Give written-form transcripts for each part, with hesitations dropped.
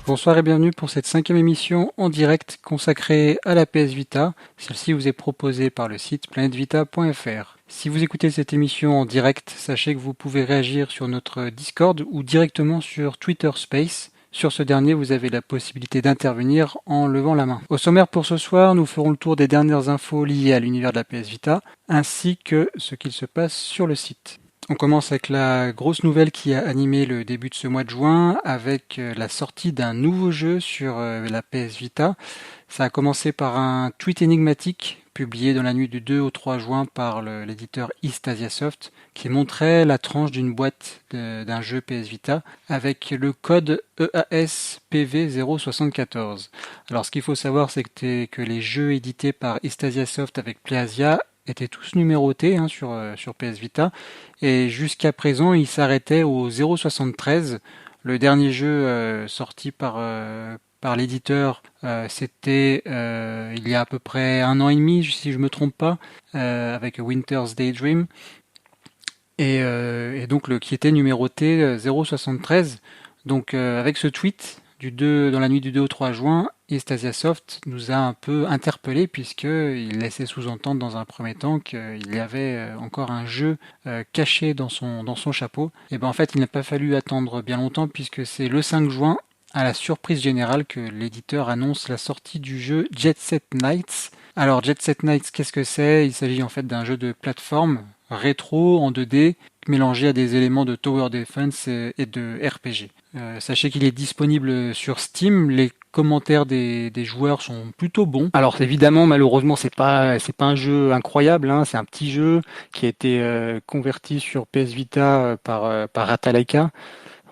Bonsoir et bienvenue pour cette 5e émission en direct consacrée à la PS Vita. Celle-ci vous est proposée par le site planetvita.fr. Si vous écoutez cette émission en direct, sachez que vous pouvez réagir sur notre Discord ou directement sur Twitter Space. Sur ce dernier, vous avez la possibilité d'intervenir en levant la main. Au sommaire pour ce soir, nous ferons le tour des dernières infos liées à l'univers de la PS Vita, ainsi que ce qu'il se passe sur le site. On commence avec la grosse nouvelle qui a animé le début de ce mois de juin avec la sortie d'un nouveau jeu sur la PS Vita. Ça a commencé par un tweet énigmatique publié dans la nuit du 2 au 3 juin par l'éditeur East Asia Soft qui montrait la tranche d'une boîte d'un jeu PS Vita avec le code EASPV074. Alors ce qu'il faut savoir c'est que les jeux édités par East Asia Soft avec PlayAsia étaient tous numérotés sur PS Vita et jusqu'à présent ils s'arrêtaient au 073. Le dernier jeu sorti par l'éditeur c'était il y a à peu près 1 an et demi si je me trompe pas avec Winter's Daydream et donc qui était numéroté 073. Donc avec ce tweet dans la nuit du 2 au 3 juin, East Soft nous a un peu interpellés puisqu'il laissait sous-entendre dans un premier temps qu'il y avait encore un jeu caché dans son chapeau. Et ben en fait il n'a pas fallu attendre bien longtemps puisque c'est le 5 juin, à la surprise générale, que l'éditeur annonce la sortie du jeu Jet Set Knights. Alors Jet Set Knights, qu'est-ce que c'est? Il s'agit en fait d'un jeu de plateforme rétro en 2D mélangé à des éléments de Tower Defense et de RPG. Sachez qu'il est disponible sur Steam. Les commentaires des joueurs sont plutôt bons. Alors évidemment, malheureusement, c'est pas un jeu incroyable. C'est un petit jeu qui a été converti sur PS Vita par Atalaika.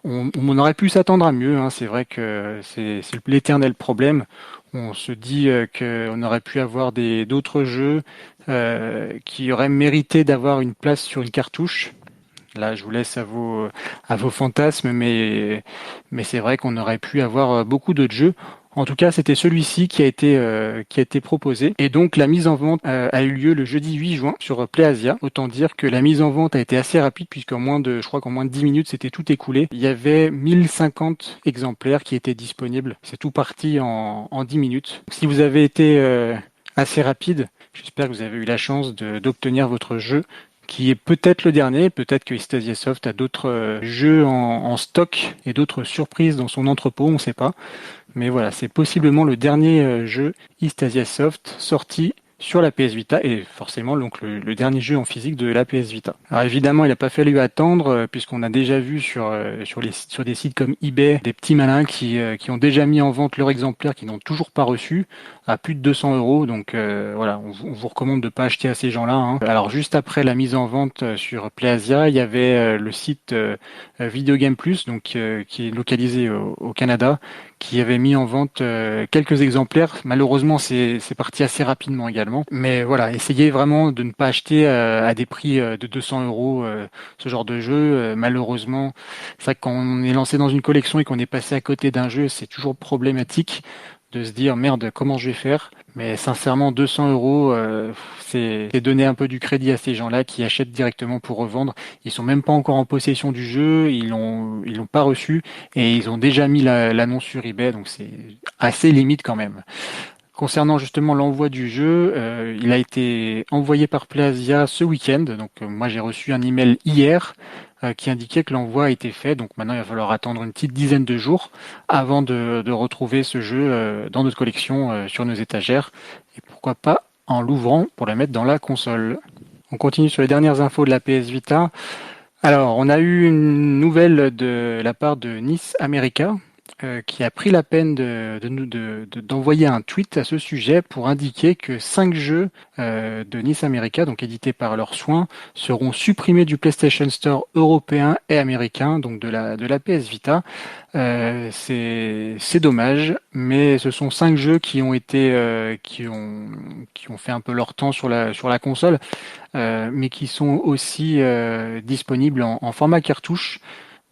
On aurait pu s'attendre à mieux. C'est vrai que c'est l'éternel problème. On se dit qu'on aurait pu avoir d'autres jeux qui auraient mérité d'avoir une place sur une cartouche. Là, je vous laisse à vos fantasmes, mais c'est vrai qu'on aurait pu avoir beaucoup d'autres jeux. En tout cas, c'était celui-ci qui a été proposé. Et donc, la mise en vente a eu lieu le jeudi 8 juin sur PlayAsia. Autant dire que la mise en vente a été assez rapide je crois qu'en moins de 10 minutes, c'était tout écoulé. Il y avait 1050 exemplaires qui étaient disponibles. C'est tout parti en 10 minutes. Si vous avez été assez rapide, j'espère que vous avez eu la chance d'obtenir votre jeu, qui est peut-être le dernier. Peut-être que East Asia Soft a d'autres jeux en stock et d'autres surprises dans son entrepôt, on ne sait pas. Mais voilà, c'est possiblement le dernier jeu East Asia Soft sorti sur la PS Vita et forcément donc le dernier jeu en physique de la PS Vita. Alors évidemment, il n'a pas fallu attendre puisqu'on a déjà vu sur des sites comme eBay des petits malins qui ont déjà mis en vente leur exemplaire qui n'ont toujours pas reçu à plus de 200 €. Donc voilà, on vous recommande de pas acheter à ces gens-là. Alors juste après la mise en vente sur PlayAsia, il y avait le site Video Game Plus, donc qui est localisé au Canada, qui avait mis en vente quelques exemplaires. Malheureusement, c'est parti assez rapidement également. Mais voilà, essayez vraiment de ne pas acheter à des prix de 200 € ce genre de jeu. Malheureusement, c'est vrai que quand on est lancé dans une collection et qu'on est passé à côté d'un jeu, c'est toujours problématique de se dire merde, comment je vais faire? Mais sincèrement, 200 €, c'est donner un peu du crédit à ces gens-là qui achètent directement pour revendre. Ils sont même pas encore en possession du jeu, ils l'ont pas reçu et ils ont déjà mis l'annonce sur eBay, donc c'est assez limite quand même. Concernant justement l'envoi du jeu, il a été envoyé par PlayAsia ce week-end. Donc moi j'ai reçu un email hier qui indiquait que l'envoi a été fait. Donc maintenant il va falloir attendre une petite dizaine de jours avant de retrouver ce jeu dans notre collection sur nos étagères. Et pourquoi pas en l'ouvrant pour le mettre dans la console. On continue sur les dernières infos de la PS Vita. Alors on a eu une nouvelle de la part de Nice America, qui a pris la peine d'envoyer un tweet à ce sujet pour indiquer que 5 jeux de Nice America, donc édités par leurs soins, seront supprimés du PlayStation Store européen et américain, donc de la PS Vita. C'est dommage, mais ce sont 5 jeux qui ont fait un peu leur temps sur la console, mais qui sont aussi disponibles en format cartouche.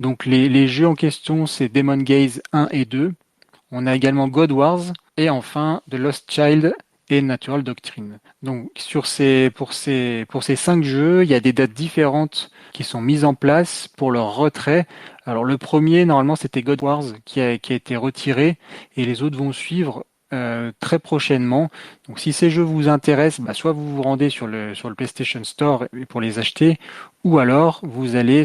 Donc les jeux en question, c'est Demon Gaze 1 et 2. On a également God Wars et enfin The Lost Child et Natural Doctrine. Donc pour ces 5 jeux, il y a des dates différentes qui sont mises en place pour leur retrait. Alors le premier, normalement, c'était God Wars qui a été retiré et les autres vont suivre très prochainement. Donc si ces jeux vous intéressent, soit vous vous rendez sur le PlayStation Store pour les acheter, ou alors vous allez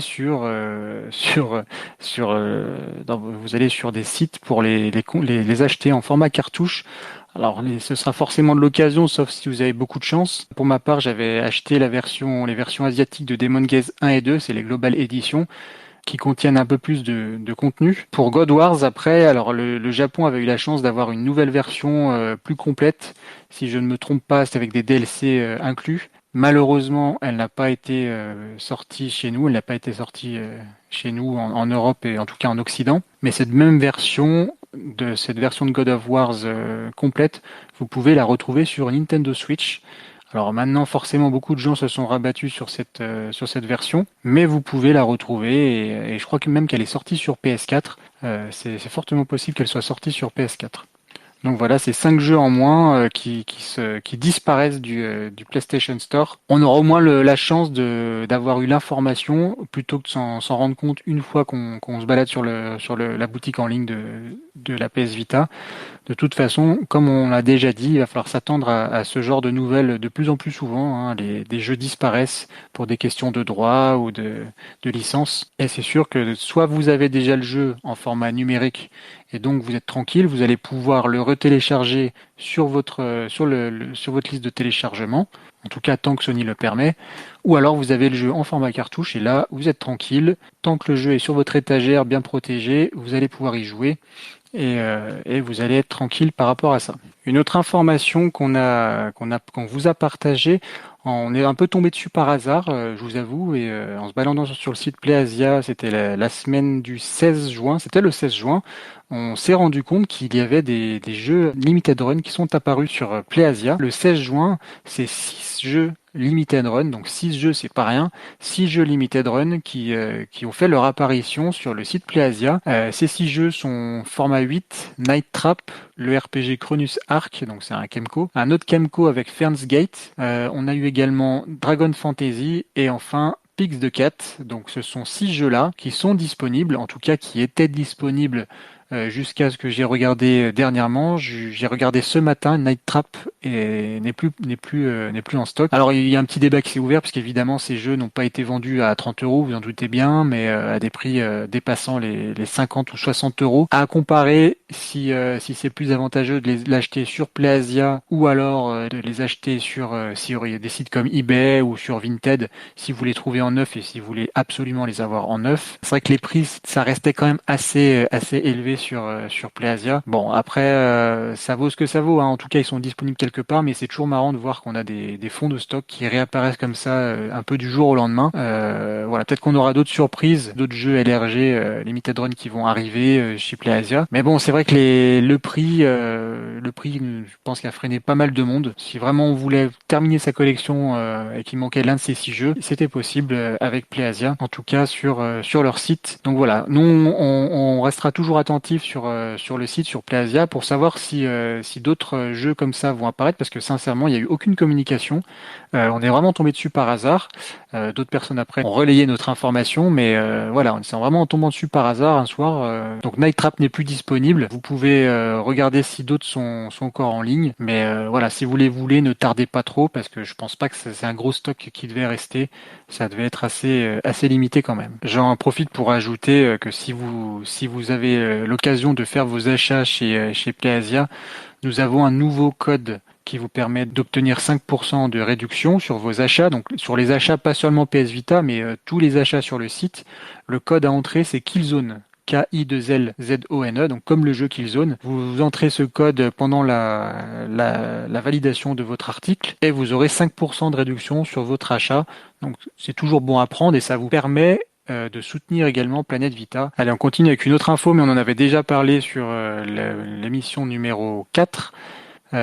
vous allez sur des sites pour les acheter en format cartouche. Alors, ce sera forcément de l'occasion, sauf si vous avez beaucoup de chance. Pour ma part, j'avais acheté les versions asiatiques de Demon Gaze 1 et 2, c'est les Global Edition, qui contiennent un peu plus de contenu. Pour God Wars, après, alors le Japon avait eu la chance d'avoir une nouvelle version plus complète. Si je ne me trompe pas, c'est avec des DLC inclus. Malheureusement, elle n'a pas été sortie chez nous, elle n'a pas été sortie chez nous en Europe et en tout cas en Occident. Mais cette version de God of Wars complète, vous pouvez la retrouver sur Nintendo Switch. Alors maintenant, forcément, beaucoup de gens se sont rabattus sur cette version, mais vous pouvez la retrouver et je crois que même qu'elle est sortie sur PS4. C'est fortement possible qu'elle soit sortie sur PS4. Donc voilà, c'est 5 jeux en moins qui disparaissent du PlayStation Store. On aura au moins la chance d'avoir eu l'information plutôt que de s'en rendre compte une fois qu'on se balade sur la boutique en ligne de la PS Vita. De toute façon, comme on l'a déjà dit, il va falloir s'attendre à ce genre de nouvelles de plus en plus souvent, hein. Des jeux disparaissent pour des questions de droit ou de licence. Et c'est sûr que soit vous avez déjà le jeu en format numérique et donc vous êtes tranquille, vous allez pouvoir le retélécharger sur votre liste de téléchargement, en tout cas tant que Sony le permet, ou alors vous avez le jeu en format cartouche et là vous êtes tranquille, tant que le jeu est sur votre étagère bien protégé, vous allez pouvoir y jouer et vous allez être tranquille par rapport à ça. Une autre information qu'on vous a partagée, on est un peu tombé dessus par hasard, je vous avoue, et en se baladant sur le site PlayAsia, c'était la semaine du 16 juin, c'était le 16 juin, on s'est rendu compte qu'il y avait des jeux Limited Run qui sont apparus sur PlayAsia. Le 16 juin, c'est 6 jeux Limited Run, donc 6 jeux c'est pas rien, 6 jeux Limited Run qui ont fait leur apparition sur le site PlayAsia. Ces 6 jeux sont format 8, Night Trap, le RPG Cronus Arc, donc c'est un Kemco, un autre Kemco avec Ferns Gate, on a eu également Dragon Fantasy et enfin Pix the Cat. Donc ce sont 6 jeux-là qui sont disponibles, en tout cas qui étaient disponibles jusqu'à ce que j'ai regardé dernièrement. J'ai regardé ce matin, Night Trap n'est plus en stock. Alors il y a un petit débat qui s'est ouvert parce qu'évidemment ces jeux n'ont pas été vendus à 30 euros, vous en doutez bien, mais à des prix dépassant les 50 ou 60 euros. À comparer si c'est plus avantageux de l'acheter sur PlayAsia ou alors de les acheter s'il y a des sites comme eBay ou sur Vinted si vous les trouvez en neuf et si vous voulez absolument les avoir en neuf. C'est vrai que les prix ça restait quand même assez élevé sur PlayAsia. Bon après ça vaut ce que ça vaut, hein. En tout cas ils sont disponibles quelque part, mais c'est toujours marrant de voir qu'on a des fonds de stock qui réapparaissent comme ça un peu du jour au lendemain. Voilà, peut-être qu'on aura d'autres surprises, d'autres jeux LRG Limited Run qui vont arriver chez PlayAsia. Mais bon, c'est vrai que le prix, je pense qu'il a freiné pas mal de monde. Si vraiment on voulait terminer sa collection et qu'il manquait l'un de ces 6 jeux, c'était possible avec PlayAsia, en tout cas sur leur site. Donc voilà, nous on restera toujours attentif sur le site, sur PlayAsia, pour savoir si d'autres jeux comme ça vont apparaître, parce que sincèrement, il n'y a eu aucune communication. On est vraiment tombé dessus par hasard. D'autres personnes après ont relayé notre information, mais voilà, on est vraiment tombé dessus par hasard un soir. Donc Night Trap n'est plus disponible. Vous pouvez regarder si d'autres sont encore en ligne, mais voilà, si vous les voulez, ne tardez pas trop, parce que je pense pas que c'est un gros stock qui devait rester. Ça devait être assez limité quand même. J'en profite pour ajouter que si vous avez l'occasion de faire vos achats chez PlayAsia, nous avons un nouveau code qui vous permet d'obtenir 5% de réduction sur vos achats. Donc sur les achats, pas seulement PS Vita, mais tous les achats sur le site. Le code à entrer, c'est Killzone. K-I-2-L-Z-O-N-E, donc comme le jeu Killzone. Vous entrez ce code pendant la validation de votre article et vous aurez 5% de réduction sur votre achat. Donc c'est toujours bon à prendre et ça vous permet de soutenir également Planète Vita. Allez, on continue avec une autre info, mais on en avait déjà parlé sur l'émission numéro 4.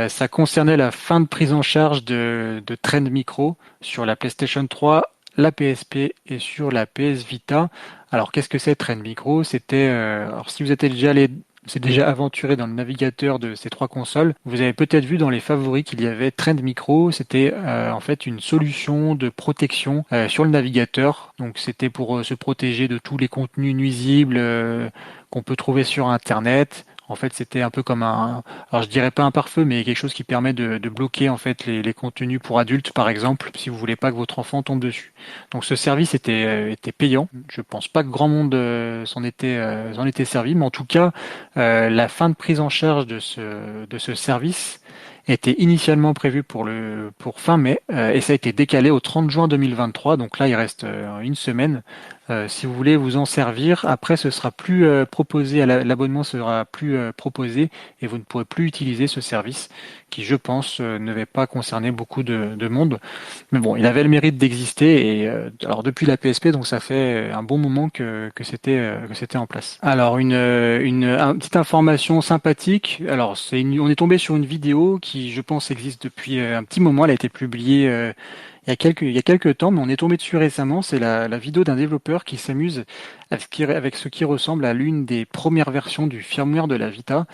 Ça concernait la fin de prise en charge de Trend Micro sur la PlayStation 3, la PSP et sur la PS Vita. Alors qu'est-ce que c'est Trend Micro? Alors si vous êtes déjà allé s'est déjà aventuré dans le navigateur de ces trois consoles, vous avez peut-être vu dans les favoris qu'il y avait Trend Micro. C'était en fait une solution de protection sur le navigateur. Donc c'était pour se protéger de tous les contenus nuisibles qu'on peut trouver sur Internet. En fait, c'était un peu comme alors je dirais pas un pare-feu, mais quelque chose qui permet de bloquer en fait les contenus pour adultes, par exemple, si vous voulez pas que votre enfant tombe dessus. Donc ce service était payant. Je pense pas que grand monde s'en était servi, mais en tout cas, la fin de prise en charge de ce service était initialement prévue pour fin mai et ça a été décalé au 30 juin 2023. Donc là, il reste une semaine. Si vous voulez vous en servir, après ce sera plus proposé, l'abonnement sera plus proposé et vous ne pourrez plus utiliser ce service qui, je pense, ne va pas concerner beaucoup de monde. Mais bon, il avait le mérite d'exister et alors depuis la PSP, donc ça fait un bon moment que c'était en place. Alors une petite information sympathique. Alors on est tombé sur une vidéo qui, je pense, existe depuis un petit moment. Elle a été publiée il y a quelques temps, mais on est tombé dessus récemment. C'est la vidéo d'un développeur qui s'amuse avec ce qui ressemble à l'une des premières versions du firmware de la Vita.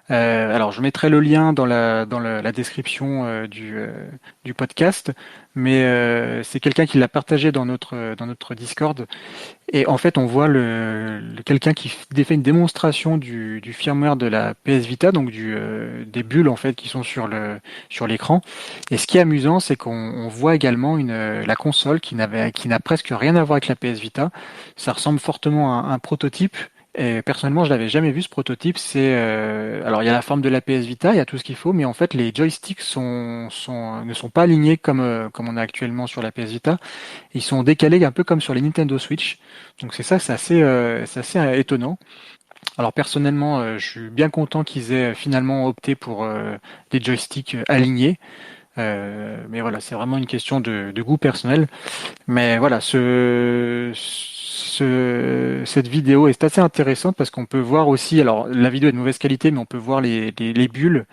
Alors, je mettrai le lien la description du podcast, mais c'est quelqu'un qui l'a partagé dans notre Discord. Et en fait, on voit quelqu'un qui fait une démonstration du firmware de la PS Vita, donc des bulles en fait qui sont sur l'écran. Et ce qui est amusant, c'est qu'on voit également la console qui n'a presque rien à voir avec la PS Vita. Ça ressemble fortement à un prototype. Et personnellement, je l'avais jamais vu ce prototype. Alors il y a la forme de la PS Vita, il y a tout ce qu'il faut, mais en fait les joysticks ne sont pas alignés comme on a actuellement sur la PS Vita. Ils sont décalés un peu comme sur les Nintendo Switch. Donc c'est ça, c'est assez étonnant. Alors personnellement, je suis bien content qu'ils aient finalement opté pour des joysticks alignés. Mais voilà, c'est vraiment une question de goût personnel. Mais voilà, cette vidéo est assez intéressante parce qu'on peut voir aussi, alors la vidéo est de mauvaise qualité, mais on peut voir les bulles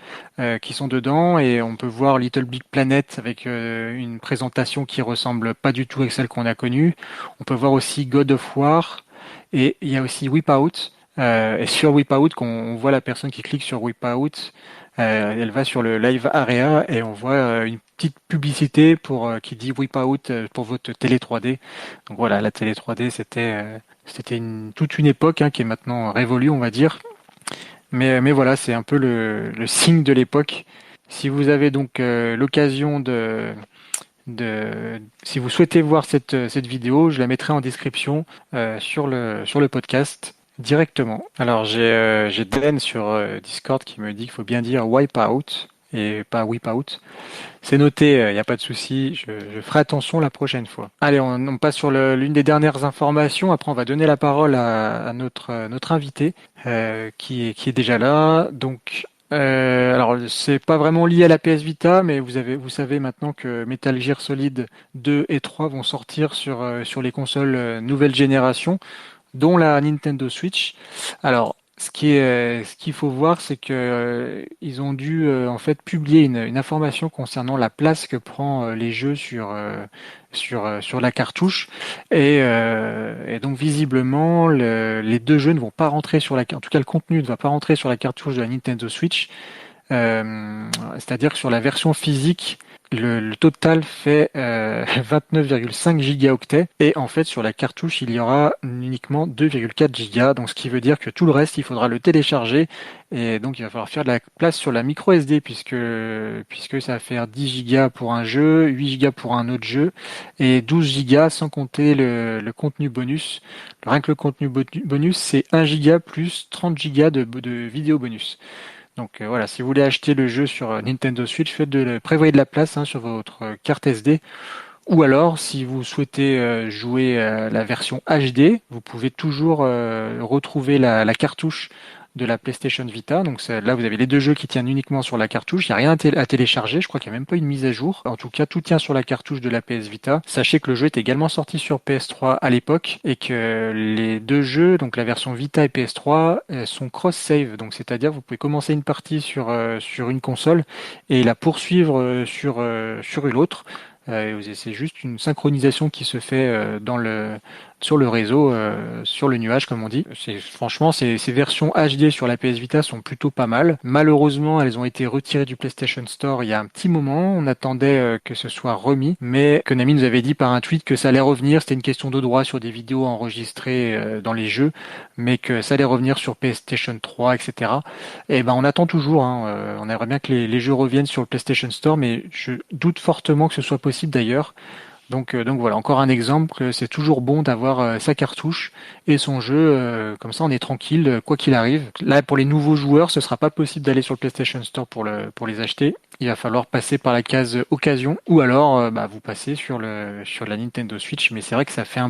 qui sont dedans et on peut voir Little Big Planet avec une présentation qui ressemble pas du tout à celle qu'on a connue. On peut voir aussi God of War et il y a aussi Whip Out. Et sur Whip Out, quand on voit la personne qui clique sur Whip Out, elle va sur le Live Area et on voit une petite publicité qui dit Whip Out pour votre télé 3D. Donc voilà, la télé 3D, c'était toute une époque qui est maintenant révolue, on va dire. Mais voilà, c'est un peu le signe de l'époque. Si vous avez donc l'occasion si vous souhaitez voir cette vidéo, je la mettrai en description sur le podcast directement. Alors j'ai Dan sur Discord qui me dit qu'il faut bien dire wipe out et pas whip out. C'est noté, il n'y a pas de souci, je ferai attention la prochaine fois. Allez, on passe sur l'une des dernières informations. Après, on va donner la parole à notre invité qui est déjà là. Donc, alors, c'est pas vraiment lié à la PS Vita, mais vous savez maintenant que Metal Gear Solid 2 et 3 vont sortir sur les consoles nouvelle génération, dont la Nintendo Switch. Alors, ce qu'il faut voir, c'est que ils ont dû en fait publier une information concernant la place que prend les jeux sur la cartouche et donc visiblement les deux jeux ne vont pas rentrer en tout cas le contenu ne va pas rentrer sur la cartouche de la Nintendo Switch. C'est-à-dire que sur la version physique, le total fait 29,5 gigaoctets et en fait sur la cartouche il y aura uniquement 2,4 gigas, donc ce qui veut dire que tout le reste il faudra le télécharger et donc il va falloir faire de la place sur la micro SD puisque ça va faire 10 gigas pour un jeu, 8 gigas pour un autre jeu et 12 gigas sans compter le contenu bonus. Rien que le contenu bonus c'est 1 giga plus 30 gigas de vidéo bonus. Donc voilà, si vous voulez acheter le jeu sur Nintendo Switch, prévoyez de la place sur votre carte SD. Ou alors, si vous souhaitez jouer la version HD, vous pouvez toujours retrouver la cartouche de la PlayStation Vita. Donc là, vous avez les deux jeux qui tiennent uniquement sur la cartouche. Il n'y a rien à télécharger. Je crois qu'il n'y a même pas une mise à jour. En tout cas, tout tient sur la cartouche de la PS Vita. Sachez que le jeu est également sorti sur PS3 à l'époque et que les deux jeux, donc la version Vita et PS3, sont cross-save. Donc c'est-à-dire vous pouvez commencer une partie sur une console et la poursuivre sur une autre. C'est juste une synchronisation qui se fait sur le réseau, sur le nuage comme on dit. Franchement, ces versions HD sur la PS Vita sont plutôt pas mal. Malheureusement, elles ont été retirées du PlayStation Store il y a un petit moment. On attendait que ce soit remis, mais Konami nous avait dit par un tweet que ça allait revenir. C'était une question de droit sur des vidéos enregistrées dans les jeux, mais que ça allait revenir sur PlayStation 3, etc. Et ben on attend toujours. Hein. On aimerait bien que les jeux reviennent sur le PlayStation Store, mais je doute fortement que ce soit possible d'ailleurs. Donc voilà, encore un exemple que c'est toujours bon d'avoir sa cartouche et son jeu, comme ça on est tranquille, quoi qu'il arrive. Là, pour les nouveaux joueurs, ce sera pas possible d'aller sur le PlayStation Store pour les acheter. Il va falloir passer par la case occasion ou alors vous passez sur la Nintendo Switch. Mais c'est vrai que ça fait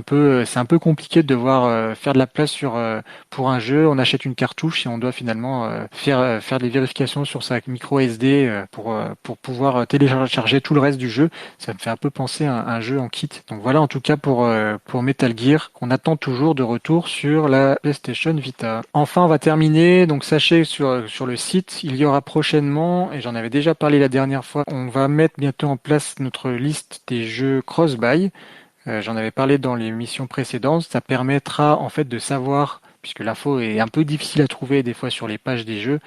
c'est un peu compliqué de devoir faire de la place pour un jeu. On achète une cartouche et on doit finalement faire des vérifications sur sa micro SD pour pouvoir télécharger tout le reste du jeu. Ça me fait un peu penser à un jeu en kit. Donc voilà en tout cas pour Metal Gear qu'on attend toujours de retour sur la PlayStation Vita. Enfin on va terminer, donc sachez sur le site il y aura prochainement, et j'en avais déjà parlé la dernière fois, on va mettre bientôt en place notre liste des jeux cross-buy. J'en avais parlé dans l'émission précédente, ça permettra en fait de savoir, puisque l'info est un peu difficile à trouver des fois sur les pages des jeux,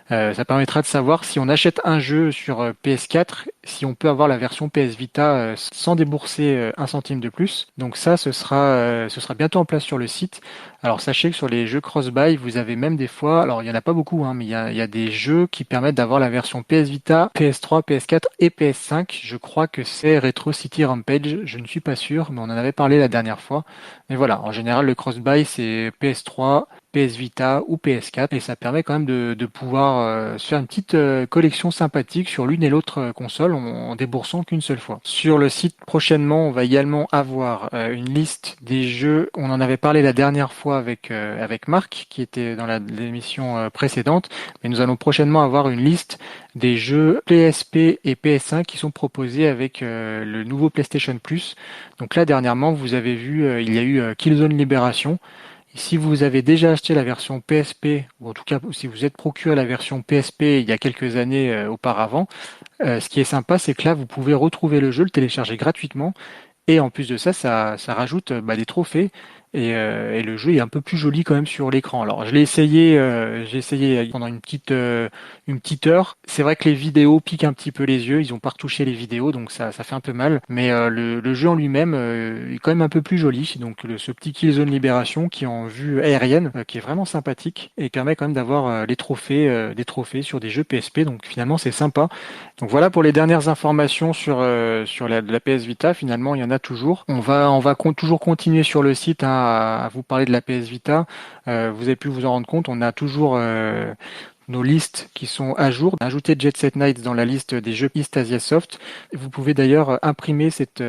ça permettra de savoir si on achète un jeu sur PS4, si on peut avoir la version PS Vita sans débourser un centime de plus. Donc ça, ce sera bientôt en place sur le site. Alors sachez que sur les jeux cross-buy, vous avez même des fois, alors il y en a pas beaucoup, hein, mais il y a des jeux qui permettent d'avoir la version PS Vita, PS3, PS4 et PS5. Je crois que c'est Retro City Rampage, je ne suis pas sûr, mais on en avait parlé la dernière fois. Mais voilà, en général, le cross-buy, c'est PS3, PS Vita ou PS4 et ça permet quand même de pouvoir se faire une petite collection sympathique sur l'une et l'autre console en déboursant qu'une seule fois. Sur le site prochainement, on va également avoir une liste des jeux. On en avait parlé la dernière fois avec Marc qui était dans l'émission précédente, mais nous allons prochainement avoir une liste des jeux PSP et PS5 qui sont proposés avec le nouveau PlayStation Plus. Donc là dernièrement, vous avez vu, il y a eu Killzone Libération. Et si vous avez déjà acheté la version PSP, ou en tout cas si vous êtes procuré la version PSP il y a quelques années auparavant, ce qui est sympa, c'est que là, vous pouvez retrouver le jeu, le télécharger gratuitement, et en plus de ça, ça rajoute des trophées et le jeu est un peu plus joli quand même sur l'écran. Alors je l'ai essayé, j'ai essayé pendant une petite heure. C'est vrai que les vidéos piquent un petit peu les yeux, ils ont pas retouché les vidéos, donc ça fait un peu mal. Mais le jeu en lui-même est quand même un peu plus joli. Donc ce petit Killzone Libération qui est en vue aérienne, qui est vraiment sympathique et permet quand même d'avoir des trophées sur des jeux PSP. Donc finalement c'est sympa. Donc voilà pour les dernières informations sur la PS Vita. Finalement, il y en a toujours. On va toujours continuer sur le site hein, à vous parler de la PS Vita. Vous avez pu vous en rendre compte. On a toujours nos listes qui sont à jour. Ajoutez Jet Set Nights dans la liste des jeux East Asia Soft. Vous pouvez d'ailleurs imprimer cette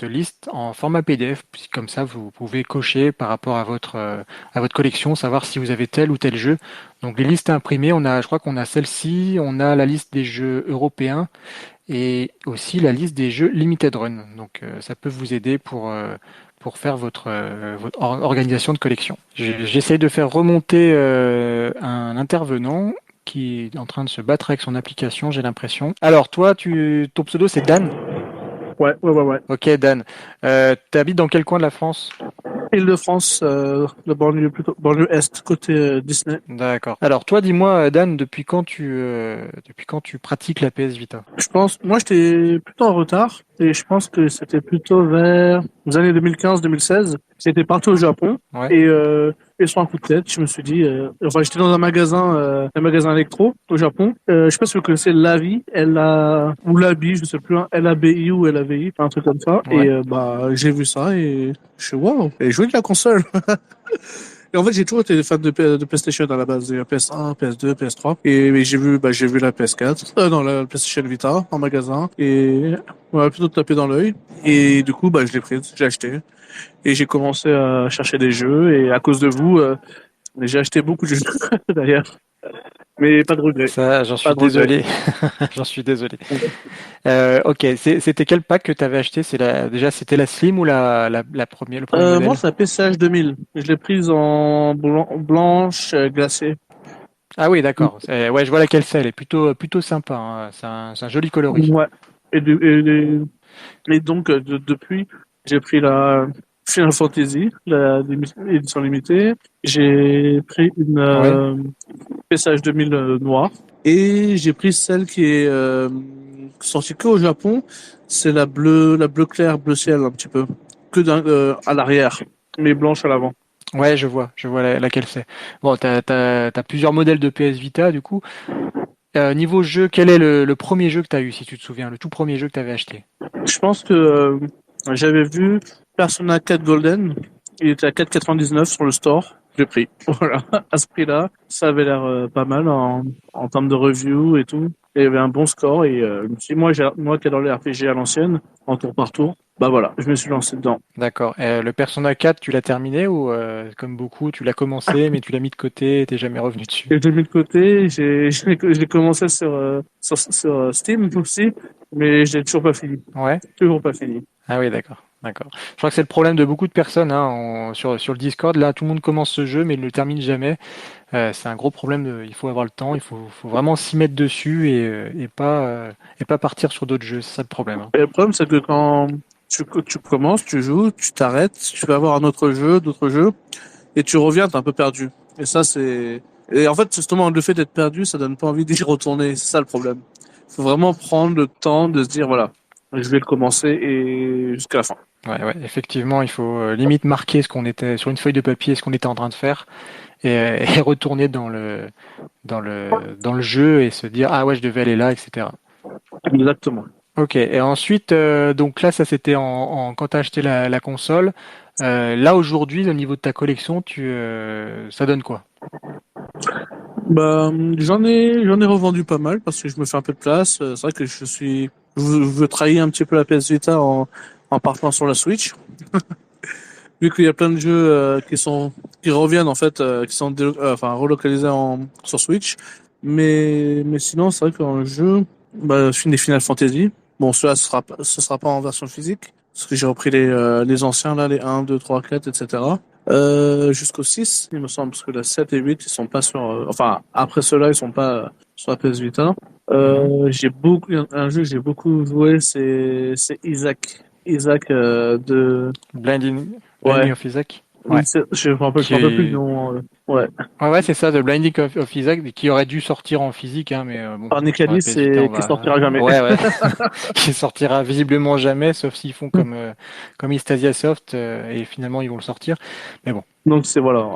liste en format PDF. Puis comme ça, vous pouvez cocher par rapport à votre collection, savoir si vous avez tel ou tel jeu. Donc les listes imprimées, je crois qu'on a celle-ci, on a la liste des jeux européens et aussi la liste des jeux Limited Run. Donc ça peut vous aider pour faire votre organisation de collection. J'essaie de faire remonter un intervenant qui est en train de se battre avec son application, j'ai l'impression. Alors toi, ton pseudo c'est Dan? Ouais. Ok Dan. T'habites dans quel coin de la France? Île-de-France, le banlieue plutôt, banlieue est, côté Disney. D'accord. Alors toi, dis-moi Dan, depuis quand tu pratiques la PS Vita? Je pense, moi j'étais plutôt en retard et je pense que c'était plutôt vers les années 2015-2016. J'étais parti au Japon Ouais. et sur un coup de tête, je me suis dit, enfin j'étais dans un magasin électro au Japon. Je sais pas si vous connaissez Lavi, ou Labi, je sais plus, hein, Labi ou Lavi, un truc comme ça. Et Ouais. j'ai vu ça et je suis wow, et jouer de la console. Et en fait, j'ai toujours été fan de PlayStation à la base, PS1, PS2, PS3. Et j'ai vu la PS4, non, la PlayStation Vita en magasin. Et on m'a plutôt tapé dans l'œil. Et du coup, je l'ai prise, j'ai acheté. Et j'ai commencé à chercher des jeux. Et à cause de vous, j'ai acheté beaucoup de jeux, d'ailleurs. Mais pas de regret. Ça, j'en Pas suis de regret. désolé. J'en suis désolé. Ok, c'était quel pack que tu avais acheté? Déjà, c'était la Slim ou la première, le premier Moi, modèle? c'est la PCH 2000. Je l'ai prise en blanche glacée. Ah oui, d'accord. Ouais, je vois laquelle c'est. Elle est plutôt sympa. Hein. C'est un joli coloris. Ouais. Et, du- et, et donc, depuis, j'ai pris la Final Fantasy, l'édition limitée. J'ai pris une Ouais. PSH 2000 noire. Et j'ai pris celle qui est sortie que au Japon. C'est la bleu clair, bleu ciel un petit peu. À l'arrière, mais blanche à l'avant. Ouais, je vois laquelle c'est. Bon, t'as plusieurs modèles de PS Vita, du coup. Niveau jeu, quel est le premier jeu que t'as eu, si tu te souviens, le tout premier jeu que t'avais acheté? Je pense que j'avais vu Persona 4 Golden. Il était à 4,99 sur le store. J'ai pris. Voilà, à ce prix-là, ça avait l'air pas mal en termes de review et tout. Et il y avait un bon score et je me suis dit, moi qui adore les RPG à l'ancienne, en tour par tour, bah voilà, je me suis lancé dedans. D'accord. Le Persona 4, tu l'as terminé ou comme beaucoup, tu l'as commencé mais tu l'as mis de côté et t'es jamais revenu dessus? Et je l'ai mis de côté, j'ai commencé sur Steam aussi, mais je l'ai toujours pas fini. Ouais. Toujours pas fini. Ah oui, d'accord, d'accord. Je crois que c'est le problème de beaucoup de personnes hein, sur le Discord. Là, tout le monde commence ce jeu mais il ne le termine jamais. C'est un gros problème. Il faut avoir le temps, faut vraiment s'y mettre dessus et pas partir sur d'autres jeux. C'est ça le problème, hein. Et le problème, c'est que quand tu commences, tu joues, tu t'arrêtes, tu vas avoir un autre jeu, d'autres jeux, et tu reviens, t'es un peu perdu. Et ça, c'est... Et en fait, justement, le fait d'être perdu, ça donne pas envie d'y retourner. C'est ça le problème. Faut vraiment prendre le temps de se dire, voilà, je vais le commencer et jusqu'à la fin. Ouais, ouais, effectivement, il faut limite marquer ce qu'on était sur une feuille de papier, ce qu'on était en train de faire, et retourner dans le jeu et se dire ah ouais, je devais aller là, etc. Exactement. Ok. Et ensuite, donc là, ça c'était quand t'as acheté la console. Là aujourd'hui, au niveau de ta collection, ça donne quoi? Bah, j'en ai revendu pas mal parce que je me fais un peu de place. C'est vrai que je veux trahir un petit peu la PS Vita en partant sur la Switch. Vu qu'il y a plein de jeux qui reviennent en fait, qui sont enfin relocalisés sur Switch. Mais sinon, c'est vrai qu'en jeu, bah, des Final Fantasy. Bon, ce sera pas en version physique, parce que j'ai repris les anciens là, les 1, 2, 3, 4, etc. Jusqu'au 6, il me semble, parce que la 7 et 8, ils sont pas enfin, après cela, ils sont pas sur la PS Vita. Mhm. Un jeu que j'ai beaucoup joué, c'est Isaac Blinding ouais, of Isaac. Ouais. je me rappelle plus du Qui nom. Ouais. Ouais, ouais, c'est ça, The Blinding of Isaac, qui aurait dû sortir en physique, hein, mais bon, Par sur la Nicalis PS Vita, et on qui va, sortira jamais. ouais, ouais, qui sortira visiblement jamais, sauf s'ils font comme Stadia Soft, et finalement ils vont le sortir. Mais bon, Donc c'est voilà.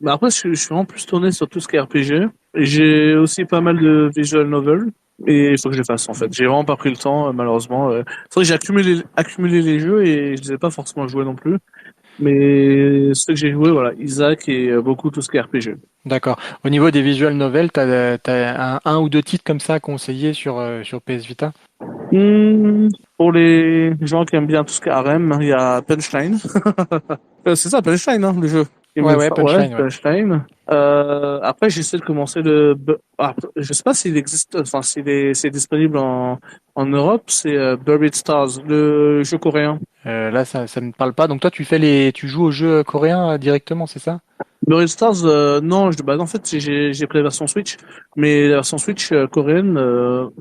Mais après, je suis en plus tourné sur tout ce qui est RPG. Et j'ai aussi pas mal de visual novels. Et il faut que je les fasse en fait. J'ai vraiment pas pris le temps, malheureusement. C'est vrai que j'ai accumulé les jeux et je les ai pas forcément joués non plus. Mais ceux que j'ai joué, voilà, Isaac et beaucoup tout ce qui est RPG. d'accord. Au niveau des visual novels, t'as un ou deux titres comme ça à conseiller sur PS Vita? Pour les gens qui aiment bien tout ce qui est harem, il y a Punchline. C'est ça, Punchline, hein, le jeu. Ouais, ouais, Ouais, Punchline, ouais. Punchline. Après, j'essaie de commencer je sais pas s'il existe, enfin, c'est disponible en Europe, c'est Buried Stars, le jeu coréen. Là, ça me parle pas. Donc toi, tu joues aux jeux coréens directement, c'est ça? Buried Stars, non, bah, en fait, j'ai pris la version Switch, mais la version Switch coréenne